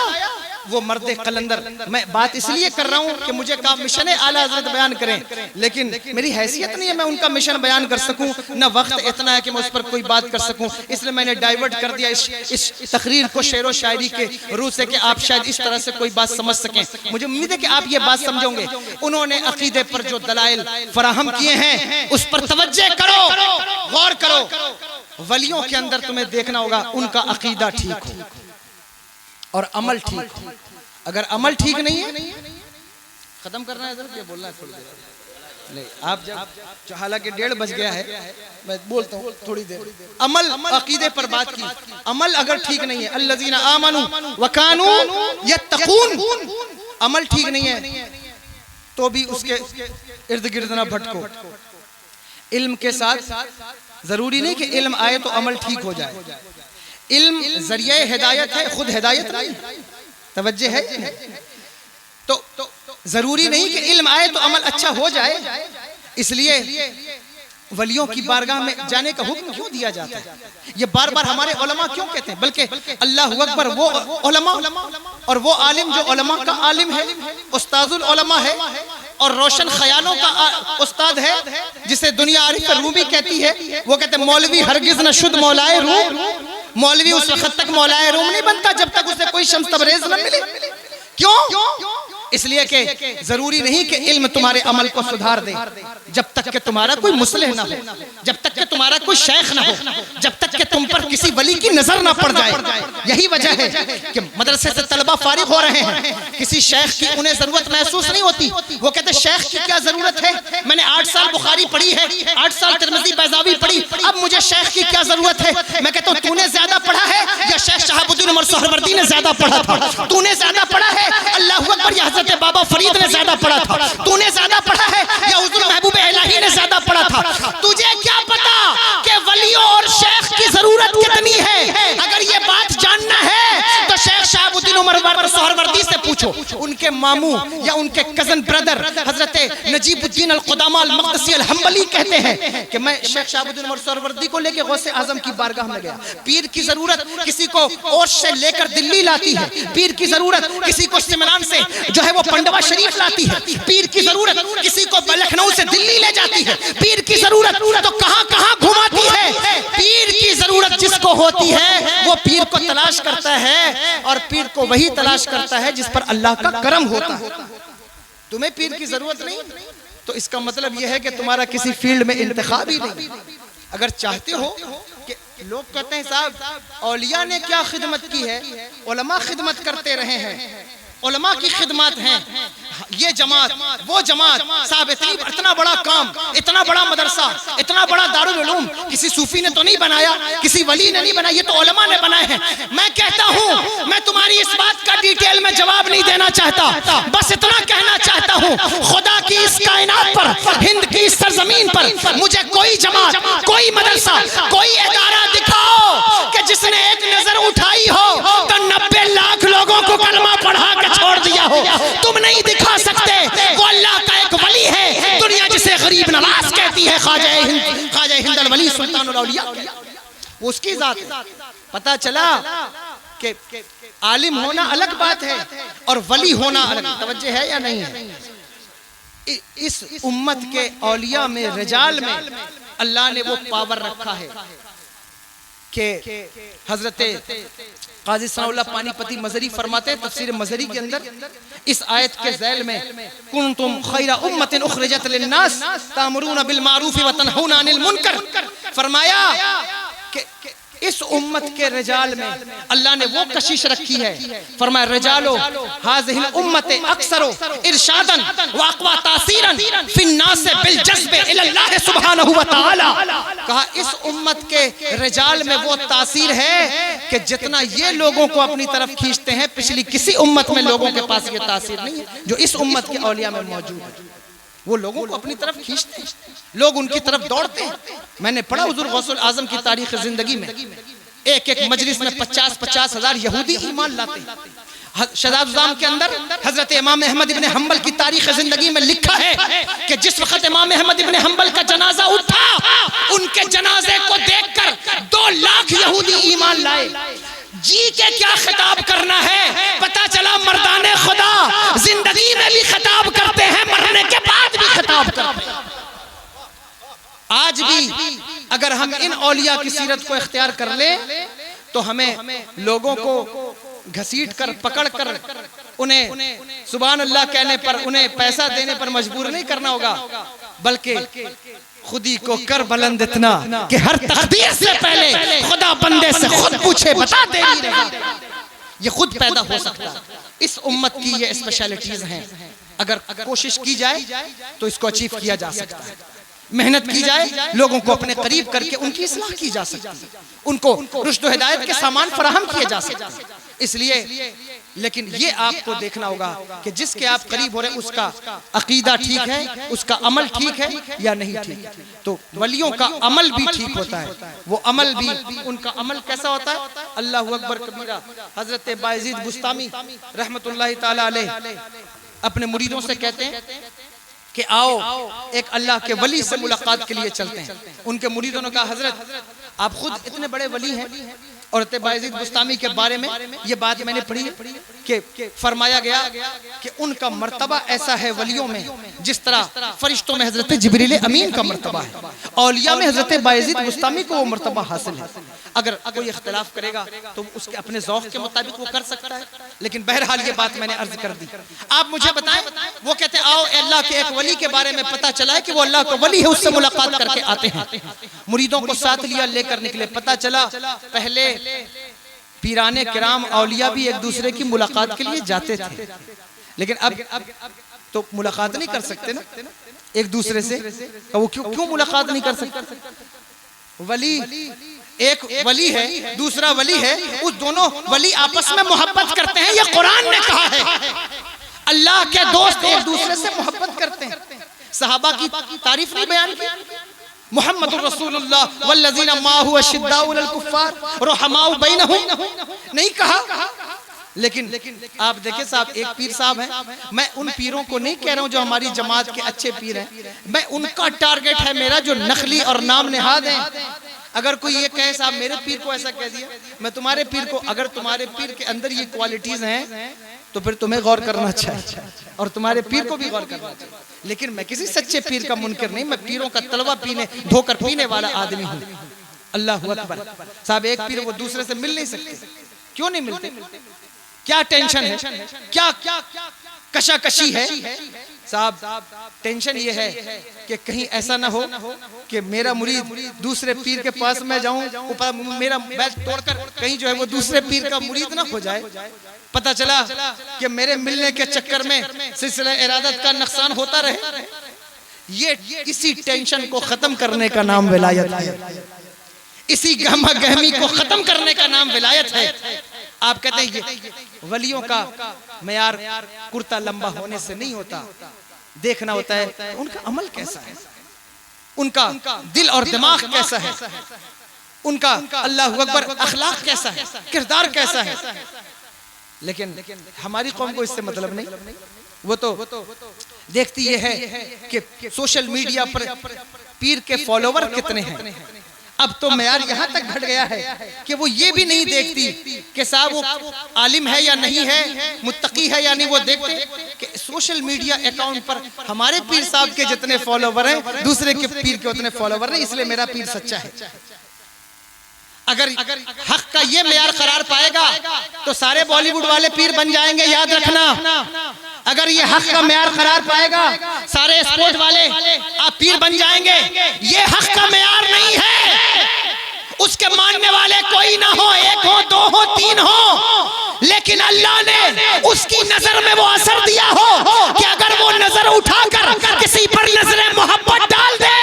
वो मर्दे कलंदर। मैं बात इसलिए कर रहा हूं कि मुझे कहा मिशन आला हजरत बयान करें, लेकिन मेरी हैसियत नहीं है मैं उनका मिशन बयान कर सकूं, न वक्त इतना है कि मैं उस पर कोई बात कर सकूं। इसलिए मैंने डाइवर्ट कर दिया इस तकरीर को शेर व शायरी के रूह से कि आप शायद इस तरह से कोई बात समझ सकें। मुझे उम्मीद है कि आप ये बात समझोगे। उन्होंने अकीदे पर जो दलाइल फराहम किए हैं उस पर तवज्जो करो, गौर करो। वलियों के अंदर तुम्हें देखना होगा उनका अकीदा ठीक हो और अमल ठीक हो। अगर अमल ठीक नहीं है, खत्म करना है सर, ये बोलना है थोड़ी देर नहीं, आप जब हालांकि 1:30 बज गया है, मैं बोलता हूँ थोड़ी देर। अमल अकीदे पर बात की, अमल अगर ठीक नहीं है, अल्लज़ीना आमनू व कानू यत्तकून, अमल ठीक नहीं है तो भी उसके इर्द गिर्द ना भटको। इल्म के साथ जरूरी नहीं कि इल्म आए तो अमल ठीक हो जाए। इल्म जरिए हिदायत है, खुद हिदायत नहीं। तवज्जो है? तो जरूरी नहीं कि इल्म आए तो अमल अच्छा हो जाए। इसलिए वलियों की बारगाह में जाने का हुक्म क्यों दिया जाता है? ये बार बार हमारे उलमा क्यों कहते हैं? बल्कि अल्लाहु अकबर, वो उलमा और वो आलिम जो उलमा का आलिम है, उस्ताजुल उलमा है और रोशन ख्यालों का उस्ताद है, जिसे दुनिया आरिफ रूमी कहती है। वो कहते हैं मौलवी हरगिज न शुद्ध मौलाए रूम। मौलवी उस वक्त तक मौलाए रूम नहीं बनता जब तक उसे कोई शम्स तबरेज न मिले। क्यों? इसलिए कि जरूरी नहीं कि इल्म तुम्हारे अमल को सुधार दे जब तक कि तुम्हारा कोई मुस्लिह ना हो, जब तक कि तुम्हारा कोई शेख ना हो, जब तक कि तुम पर किसी वली की नजर ना पड़ जाए। यही वजह है कि मदरसे से तलबा फारिग हो रहे हैं, किसी शेख की उन्हें जरूरत महसूस नहीं होती। वो कहते शेख की क्या जरूरत है, मैंने 8 साल बुखारी पढ़ी है, 8 साल तिरमिज़ी बैज़ावी पढ़ी, अब मुझे शेख की क्या जरूरत है। मैं कहता हूँ तूने ज्यादा पढ़ा है या शेख शहाबुद्दीन उमर सोहरवर्दी ने ज्यादा पढ़ा था? तूने ज्यादा पढ़ा है, अल्लाहु अकबर या हज़रत बाबा फरीद ने ज्यादा पढ़ा था? तूने ज्यादा पढ़ा है या हुज़ूर महबूब इलाही ने ज्यादा पढ़ा था? तुझे क्या पता कि वलियों और शेख की जरूरत कितनी है? अगर ये बात जानना है तो शेख शहाबुद्दीन उमर सोहरवर्दी से पूछो। उनके मामू या उनके कजन ब्रदर हजरत नजीबुद्दीन अल-क़ुदामा अल-मक़दसी अल-हम्बली कहते हैं कि मैं शेख शहाबुद्दीन उमर सोहरवर्दी को लेकर गौसे आजम की बारगाह में गया। पीर की जरूरत किसी को ओश से लेकर दिल्ली लाती है, पीर की जरूरत किसी को सिमरान से जो है वो पंडवा शरीफ लाती है, पीर की जरूरत किसी को लखनऊ से दिल्ली ले जाती है, पीर की जरूरत तो कहां घुमाती है। पीर की जरूरत जिसको होती है वो पीर को तलाश करता है और पीर को वही तलाश करता है जिस पर अल्लाह का करम होता है। तुम्हें पीर की जरूरत नहीं तो इसका मतलब यह है कि तुम्हारा किसी फील्ड में इंतखाब ही नहीं। अगर चाहते हो कि लोग कहते हैं साहब औलिया ने क्या खिदमत की है, उलमा खिदमत करते रहे हैं, उलमा की खिदमत हैं, ये जमात वो जमात, साहब इतना बड़ा काम, इतना बड़ा मदरसा, इतना बड़ा दारुल उलूम किसी सूफी ने तो नहीं बनाया, किसी वली ने नहीं बनाया, ये तो उलमा ने बनाए हैं। मैं कहता हूँ मैं तुम्हारी इस बात का डिटेल में जवाब नहीं देना चाहता, बस इतना कहना चाहता हूँ खुदा की इस कायनात पर, हिंद की इस सरजमीन पर मुझे कोई जमात, कोई मदरसा, कोई इदारा दिखाओ कि जिसने एक नजर उठाई हो तो 90 लाख लोगों को कलमा पढ़ा के छोड़ दिया हो। तुम नहीं दिखा सकते। वो अल्लाह का एक वली है, दुनिया जिसे गरीब नवाज कहती है, ख्वाजा हिंदल वली सुल्तानुल औलिया, वो उसकी जात है। पता चला कि आलिम होना अलग बात है और वली होना अलग। तवज्जो है या नहीं है? इस उम्मत के औलिया में, रिजाल में अल्लाह ने वो पावर रखा है कि हजरत काजी सनाउल्लाह पानीपती मजरी फरमाते हैं तफसीर मजरी के अंदर इस आयत के ज़ैल में, कुंतुम खैरा उम्मतिन उखरिजत लिन्नास तामुरून बिल मारूफ व तनहूना अनिल मुनकर। फरमाया कि इस उम्मत के रिजाल में अल्लाह ने वो कशिश रखी है। फरमाया रिजालो हाज़िहिल उम्मत अक्सरो इरशादन व अक़वा तासीरन फिन्नास बिल जज़्ब इलल्लाह सुब्हानहु व तआला। कहा इस उम्मत के रिजाल में वो तासीर है कि जितना ये लोगों को अपनी तरफ खींचते हैं, पिछली किसी उम्मत में लोगों के पास ये तासीर नहीं है जो इस उम्मत के औलिया में मौजूद है। वो लोगों को अपनी तरफ खींचते हैं, लोग उनकी तरफ दौड़ते हैं। मैंने पढ़ा हुजूर गौसुल आजम की तारीख जिंदगी में एक मजलिस में 50-50 हजार यहूदी ईमान लाते हैं। शहजाद के अंदर हजरत इमाम अहमद इब्न हंबल की तारीख जिंदगी में लिखा है कि जिस वक्त इमाम अहमद इब्न हंबल का जनाजा उठा, उनके जनाजे को देखकर 2 जी के क्या खिताब करना है, पता चला मर्दाने खुदा जिंदगी में भी खिताब करते हैं, मरने के बाद भी खिताब करते हैं। आज भी अगर हम इन औलिया की सीरत को इख्तियार कर ले तो हमें लोगों को घसीट कर पकड़ कर उन्हें सुभान अल्लाह कहने पर, उन्हें पैसा देने पर मजबूर नहीं करना होगा, बल्कि खुदी को कर बुलंद इतना कि हर तकदीर से पहले खुदा बंदे से खुद पूछे, बता देरी रही। ये खुद पैदा हो सकता है। इस उम्मत की ये स्पेशलिटीज हैं, अगर कोशिश की जाए तो इसको अचीव किया जा सकता है। मेहनत की जाए, लोगों को अपने करीब करके उनकी इस्लाह की जा सकती है, उनको रुश्द व हिदायत के सामान फराहम किए जा सकते हैं। इसलिए लेकिन ये आपको देखना होगा कि जिसके आप करीब हो रहे हैं उसका अकीदा ठीक है, उसका अमल ठीक है या नहीं ठीक। तो वलियों का अमल भी ठीक होता है, वो अमल भी, उनका अमल कैसा होता है? अल्लाहु अकबर कबीरा। हजरत बायजीद बुस्तामी रहमतुल्लाहि ताला अलैह अपने मुरीदों से कहते हैं कि आओ एक अल्लाह के वली से मुलाकात के लिए चलते हैं। उनके मुरीदों ने कहा, हजरत आप खुद इतने बड़े वली हैं, और बायजीद बुस्तामी के बारे में ये बात मैंने पढ़ी कि फरमाया गया कि उनका मर्तबा ऐसा है वलियों में जिस तरह फरिश्तों में हजरत जिब्रील अमीन का मर्तबा है, औलिया में हजरत बायजीद बुस्तामी को वो मर्तबा हासिल है। अगर कोई इख्तिलाफ करेगा तो उसके अपने ज़ौक़ के मुताबिक वो कर सकता है, लेकिन बहरहाल ये बात मैंने अर्ज कर दी। आप मुझे बताएं, वो कहते आओ अल्लाह के एक वली के बारे में पता चला है कि वो अल्लाह का वली है, उससे मुलाकात करके आते हैं। मुरीदों को साथ लिया, लेकर निकले। पता चला पहले पीराने किराम औलिया भी एक दूसरे की मुलाकात के लिए जाते थे, लेकिन अब तो मुलाकात नहीं कर सकते ना एक दूसरे से। वो क्यों मुलाकात नहीं कर सकते? वली एक वली है, दूसरा वली है, उस दोनों वली आपस में मोहब्बत करते हैं। ये कुरान ने कहा है, अल्लाह के दोस्त एक दूसरे से मोहब्बत करते हैं। सहाबा की तारीफ नहीं बयान की, मुहम्मदुर रसूलुल्लाह वल्लज़ीना माहु अशिद्दाउ अलल कुफ्फार रुहमाउ बैनहुम नहीं कहा। लेकिन आप देखिए साहब, एक पीर साहब हैं, मैं उन पीरों को नहीं कह रहा हूं जो हमारी जमात के अच्छे पीर हैं, मैं उनका टारगेट है मेरा जो नखली और नाम नेहाद हैं। अगर कोई ये कहे साहब मेरे पीर को ऐसा कह दिया, मैं तुम्हारे पीर को, अगर तुम्हारे पीर के अंदर ये क्वालिटीज हैं तो फिर तुम्हें गौर करना चाहिए और तुम्हारे पीर को भी गौर करना चाहिए। लेकिन मैं किसी सच्चे पीर का मुनकर नहीं, मैं पीरों का तलवा पीने धोकर पीने वाला आदमी हूँ। अल्लाहु अकबर। साहब एक पीर वो दूसरे से मिल नहीं सकते, क्यों नहीं मिलते? क्या टेंशन है, क्या कशाकशी है? साहब टेंशन ये है कि कहीं ऐसा ना हो कि मेरा मुरीद दूसरे पीर के पास मैं जाऊं, मेरा बैच तोड़कर कहीं जो है वो दूसरे पीर का मुरीद ना हो जाए। पता चला कि मेरे मिलने के चक्कर में सिलसिला इरादत का नुकसान होता रहे। ये इसी टेंशन को खत्म करने का नाम विलायत है, इसी गहमा गहमी को खत्म करने का नाम विलायत है। आप कहते हैं ये वलियों का मयार कुर्ता लंबा होने से नहीं होता, देखना होता है उनका अमल कैसा है, उनका दिल और दिमाग कैसा है, उनका अल्लाहु अकबर अखलाक कैसा है, किरदार कैसा है। लेकिन हमारी कौम को इससे मतलब नहीं, वो तो देखती ये है कि सोशल मीडिया पर पीर के फॉलोवर कितने हैं। अब तो मयार यहाँ तक घट गया है कि वो ये भी नहीं देखती कि साहब वो आलिम है या नहीं है, मुत्तकी है या नहीं। वो देखते कि सोशल मीडिया अकाउंट पर हमारे पीर साहब के जितने फॉलोवर हैं दूसरे के पीर के उतने फॉलोवर नहीं, इसलिए मेरा पीर सच्चा है। अगर हक का ये मयार करार पाएगा तो सारे बॉलीवुड वाले पीर बन जाएंगे, याद रखना। अगर ये हक का मयार करार पाएगा सारे स्पोर्ट वाले आप पीर बन जाएंगे। ये हक का मयार नहीं है, उसके मानने वाले कोई ना हो, एक हो, दो हो, तीन हो, लेकिन अल्लाह ने उसकी नजर में वो असर दिया हो कि अगर वो नजर उठाकर किसी पर नजरे मोहब्बत डाल दे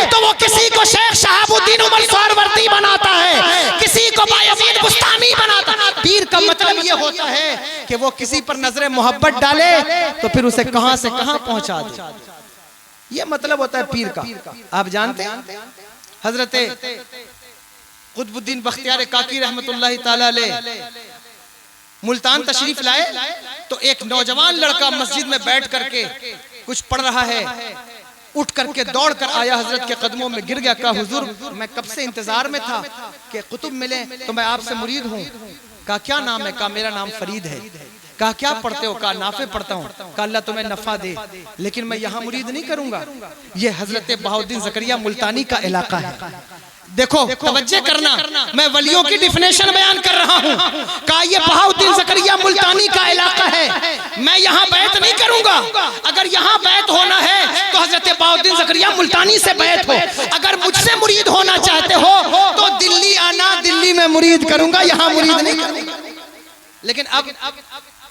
तो वो किसी को शेख शहाबुद्दीन उमर सोहरवर्दी बनाता है, किसी को बायजीद बुस्तामी बनाता है। पीर का मतलब ये होता है कि वो किसी पर नजरे मोहब्बत डाले तो फिर उसे कहां से कहां पहुंचा दे, ये मतलब होता है पीर का। आप जानते हैं हजरत कुतुबुद्दीन बख्तियार काकी रहमतुल्लाहि ताला अलैह मुल्तान तशरीफ लाए तो एक नौजवान लड़का मस्जिद में बैठ करके कुछ पढ़ रहा है। उठ करके दौड़ कर आया, हजरत के कदमों में गिर गया, कहा हुजूर मैं कब से इंतजार में था कि कुतुब मिले तो मैं आपसे मुरीद हूँ। कहा क्या नाम है? कहा मेरा नाम फरीद है। कहा क्या पढ़ते हो? कहा नाफे पढ़ता हूँ। कहा अल्लाह तुम्हें नफा दे, लेकिन मैं यहाँ मुरीद नहीं करूंगा। ये हजरत बहाउद्दीन ज़करिया मुल्तानी का इलाका है। देखो तवज्जो करना, मैं वलियों की डिफिनेशन बयान कर रहा हूँ। कहा ये बहाउद्दीन ज़करिया मुल्तानी का इलाका है, मैं यहाँ बैत नहीं करूंगा। अगर यहाँ बैत होना है तो हजरत बहाउद्दीन ज़करिया मुल्तानी से बैत हो। अगर मुझसे मुरीद होना चाहते हो तो दिल्ली आना, दिल्ली में मुरीद करूंगा, यहाँ मुरीद नहीं करूंगा। लेकिन अब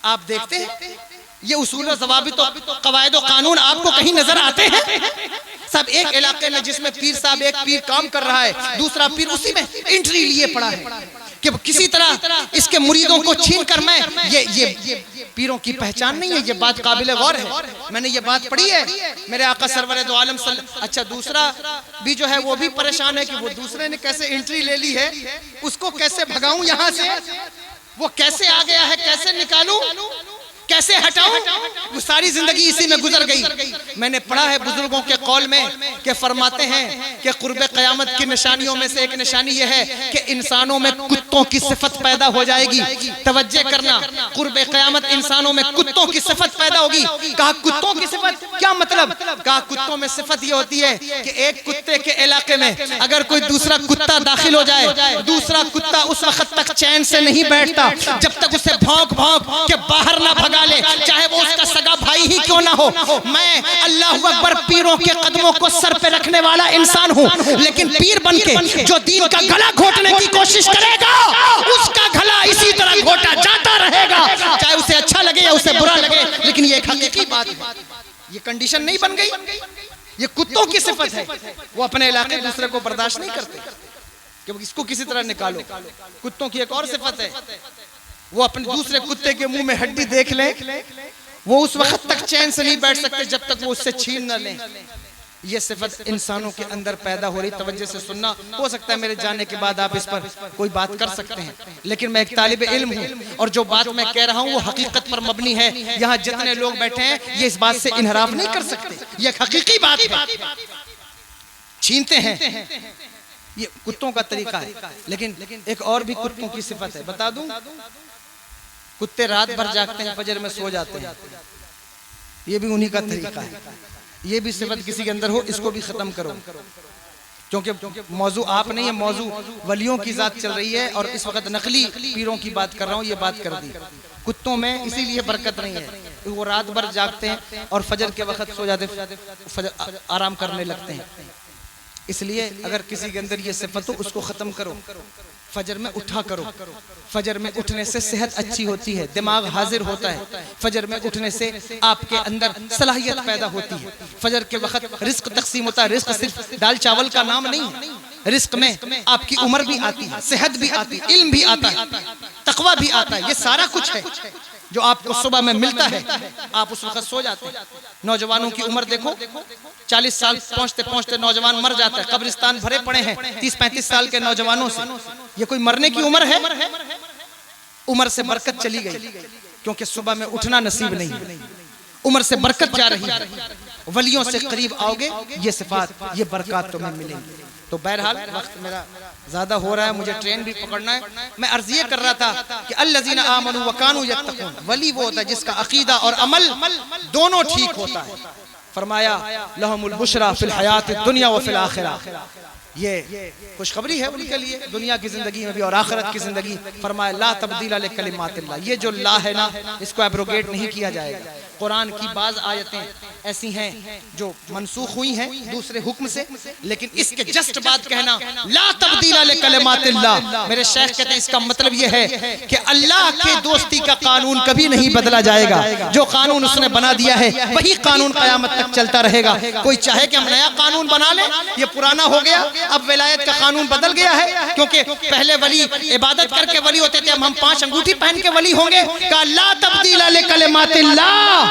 आप देखते हैं ये उसूल और ज़वाबित और कवायद और कानून आपको कहीं नजर आते हैं? सब एक इलाके में जिसमें पीर साहब एक पीर काम कर रहा है, दूसरा पीर उसी में एंट्री लिए पड़ा है कि किसी तरह इसके मुरीदों को छीन कर मैं ये पीरों की पहचान नहीं है। ये बात काबिल गौर है, मैंने ये बात पढ़ी है मेरे आका सरवर दो आलम। अच्छा दूसरा भी जो है वो भी परेशान है कि वो दूसरे ने कैसे एंट्री ले ली है, उसको कैसे भगाऊं यहाँ से, वो कैसे आ गया है, कैसे निकालूं, कैसे हटाऊं। वो सारी जिंदगी इसी में गुजर गई। मैंने पढ़ा है बुजुर्गों के कौल में कि फरमाते हैं कि कुर्बे क़यामत की निशानियों में से एक निशानी यह है कि इंसानों में कुत्तों की सिफत पैदा हो जाएगी। तवज्जो करना, कुर्बे क़यामत इंसानों में कुत्तों की सिफत पैदा होगी। कहा कुत्तों की सिफत क्या मतलब? कहा कुत्तों में सिफत ये होती है कि एक कुत्ते के इलाके में अगर कोई दूसरा कुत्ता दाखिल हो जाए, दूसरा कुत्ता उस वक्त तक चैन से नहीं बैठता जब तक उसे भौंक भौंक के बाहर ना भगा ले, चाहे वो उसका सगा भाई ही क्यों ना हो। मैं अल्लाहु अकबर पीरों के कदमों को सर पे रखने वाला इंसान हूँ, लेकिन पीर बनके जो दीन का गला घोटने की कोशिश करेगा उसका गला इसी तरह घोटा जाता रहेगा, चाहे उसे अच्छा लगे या उसे बुरा लगे। लेकिन ये एक हकीकी बात है, ये कंडीशन नहीं बन गई, ये कुत्तों की सिफत है। वो अपने इलाके दूसरे को बर्दाश्त नहीं करते कि इसको किसी तरह निकालो। कुत्तों की एक और सिफत है, वो अपने दूसरे कुत्ते के मुंह में हड्डी देख ले, वो उस वक्त तक चैन से नहीं बैठ सकते जब तक वो उससे छीन न लें। ये सिफत इंसानों के अंदर पैदा हो रही। तवज्जो से सुनना, हो सकता है मेरे जाने के बाद आप इस पर कोई बात कर सकते हैं, लेकिन मैं एक तालिब इल्म हूँ और जो बात मैं कह रहा हूँ वो हकीकत पर मबनी है। यहाँ जितने लोग बैठे हैं ये इस बात से इनहराफ नहीं कर सकते, ये एक हकीकी बात है। छीनते हैं, ये कुत्तों का तरीका है। लेकिन एक और भी कुत्तों की सिफत है, बता दूं। कुत्ते रात भर जागते हैं, फजर में सो जाते हैं, ये भी उन्हीं का तरीका है। ये भी सिफत किसी के अंदर हो, इसको भी खत्म करो, क्योंकि मौजू आप नहीं है, मौजू वलियों की जात चल रही है और इस वक्त नकली पीरों की बात कर रहा हूँ। ये बात कर दी। कुत्तों में इसीलिए बरकत नहीं है, वो रात भर जागते हैं और फजर के वक्त सो जाते, फजर आराम करने लगते हैं। इसलिए अगर किसी के अंदर ये सिफत हो उसको खत्म करो, फजर में उठा करो। फजर में उठने से सेहत अच्छी होती है, दिमाग हाजिर होता है। फजर में उठने से आपके अंदर सलाहियत पैदा होती है। फजर के वक्त रिस्क तकसीम होता है। रिस्क सिर्फ दाल चावल का नाम नहीं है, रिस्क में आपकी उम्र भी आती है, सेहत भी आती है, इल्म भी आता है, तकवा भी आता है। ये सारा कुछ है जो आपको सुबह में मिलता है। आप उस वक्त सो जाते हैं। नौजवानों की उम्र देखो, 40 साल पहुंचते पहुंचते नौजवान मर जाता है। कब्रिस्तान भरे पड़े हैं 30-35 साल के नौजवानों से। ये कोई मरने की उम्र है? उम्र से बरकत चली गई, क्योंकि सुबह में उठना नसीब नहीं। उम्र से बरकत जा रही है। वलियों से करीब आओगे, ये सिफात, ये बरकत तुम्हें मिलेंगी। तो बहरहाल वक्त मेरा ज्यादा हो रहा है, मुझे ट्रेन भी पकड़ना है। मैं अर्ज ये कर रहा था कि अल्लज़ीना आमनू व कानू यत्तकून, वली वो होता है जिसका अकीदा और अमल दोनों ठीक होता है। फरमाया लहुमुल बुशरा फिल हयात दुनिया व फिल आखिरा, ये खुशखबरी है उनके लिए दुनिया की जिंदगी में भी और आखिरत की जिंदगी। फरमाया ला तब्दीला लिकलिमातिल्लाह, ये जो ला है ना इसको एब्रोगेट नहीं किया जाएगा। कुरान की बाज आयतें ऐसी हैं जो मनसूख हुई हैं दूसरे हुक्म से, लेकिन इसके जस्ट बाद कहना ला तब्दीला लिकलिमातिल्लाह, मेरे शेख कहते हैं इसका मतलब ये है कि अल्लाह के दोस्ती का कानून कभी नहीं बदला जाएगा। जो कानून उसने बना दिया है वही कानून कयामत तक चलता रहेगा। कोई चाहे कि हम नया कानून बना लें, ये पुराना हो गया, अब विलायत का कानून बदल गया है, क्योंकि पहले वली इबादत करके वली होते थे, अब हम 5 अंगूठी पहन के वली होंगे। का ला तब्दीला लिकलिमातिल्लाह,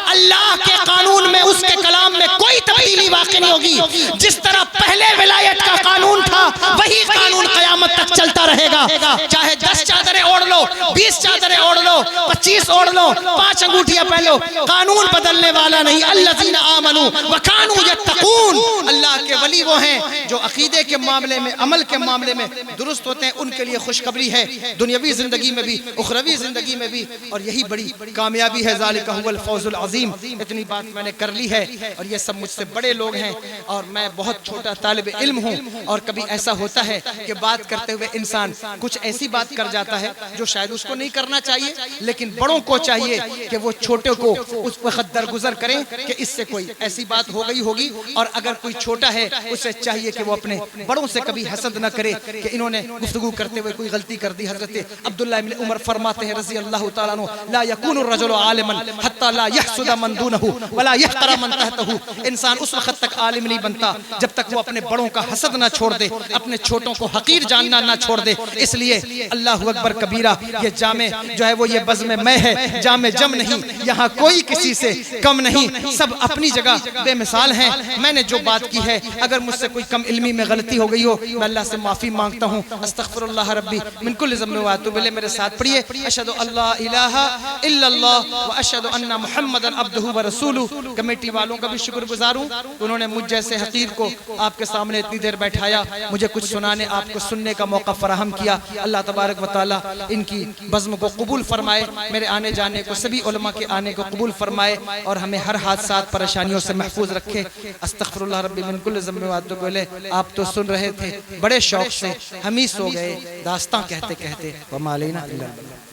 अल्लाह के कानून में, उसके कलाम में कोई तब्दीली वाक़ई नहीं होगी। जिस तरह पहले विलायत का कानून था वही कानून कयामत तक चलता रहेगा। चाहे 10 चादरें ओढ़ लो, 20 चादरें ओढ़ लो, 25 ओढ़ लो, 5 अंगूठियां पहन लो, कानून बदलने वाला नहीं। अल्लज़ीना आमनू व कानू यत्तकून, अल्लाह के वली वो हैं जो अकीदे के मामले में, अमल के मामले में दुरुस्त होते हैं, उनके लिए खुशखबरी है दुनियावी जिंदगी में भी, उखरवी जिंदगी में भी, और यही बड़ी कामयाबी है। ज़ालिका हुवल फौजुल अज़ीम। इतनी बात मैंने कर ली है, और ये सब मुझसे बड़े लोग हैं और मैं बहुत छोटा तालिब इल्म हूँ। और कभी ऐसा होता है कि बात करते हुए इंसान कुछ ऐसी बात कर जाता है जो शायद उसको नहीं करना चाहिए, लेकिन बड़ों को चाहिए कि वो छोटे को उस वक्त दरगुजर करें कि इससे कोई ऐसी बात हो गई होगी। और अगर कोई छोटा है उसे चाहिए कि वो अपने बड़ों से कभी हसद न करे कि इन्होंने गुफ्तगू करते हुए कोई गलती कर दी। हजरत अब्दुल्ला इब्न उमर फरमाते हैं रज़ी अल्लाह तआला अन्हु, ला यकूनु रजुलु आलिमन हत्ता ला यहसुद मन दूनहु वला यहतरा मन तहतहु। इंसान उस वक्त तक आलिम नहीं बनता जब तक वो अपने बड़ों का हसद ना छोड़ दे, अपने छोटों को हकीर जानना ना छोड़ दे। इसलिए अल्लाहु अकबर कबीरा, ये जामे जो है वो ये बज़्म मैं है, जामे जम नहीं, यहाँ कोई किसी से कम नहीं, सब अपनी जगह बेमिसाल हैं। मैंने जो बात की है, अगर मुझसे कोई कम इल्मी में गलती हो गई हो, मैं अल्लाह से माफ़ी मांगता हूँ। अस्तग़फिरुल्लाह रब्बी मिन कुल्लि ज़ंबिन व अतूबु इलैह। मेरे साथ पढ़िए, अशहदु अल्ला इलाहा इल्लल्लाह व अशहदु अन्ना मुहम्मदन अब्दुहु व रसूलुहु। कमेटी वालों का भी शुक्रगुजार हूँ, उन्होंने मुझ जैसे हकीर को आपके सामने इतनी देर बैठाया, मुझे कुछ सुनाने, आपको सुनने का मौका फराहम किया। अल्लाह तबारक व तआला इनकी बज़्म को कबूल फरमाए, मेरे आने जाने को, सभी उलमा के आने को कबूल फरमाए, और हमें हर हादसात परेशानियों से महफूज रखे। अस्तग़फिरुल्लाह रब्बी मिन कुल्लि ज़ंबिन व अतूबु इलैह। आप तो सुन रहे थे बड़े शौक से, हम ही सो गए दास्तां कहते कहते। व मा अलैना इल्ला अल बलाग।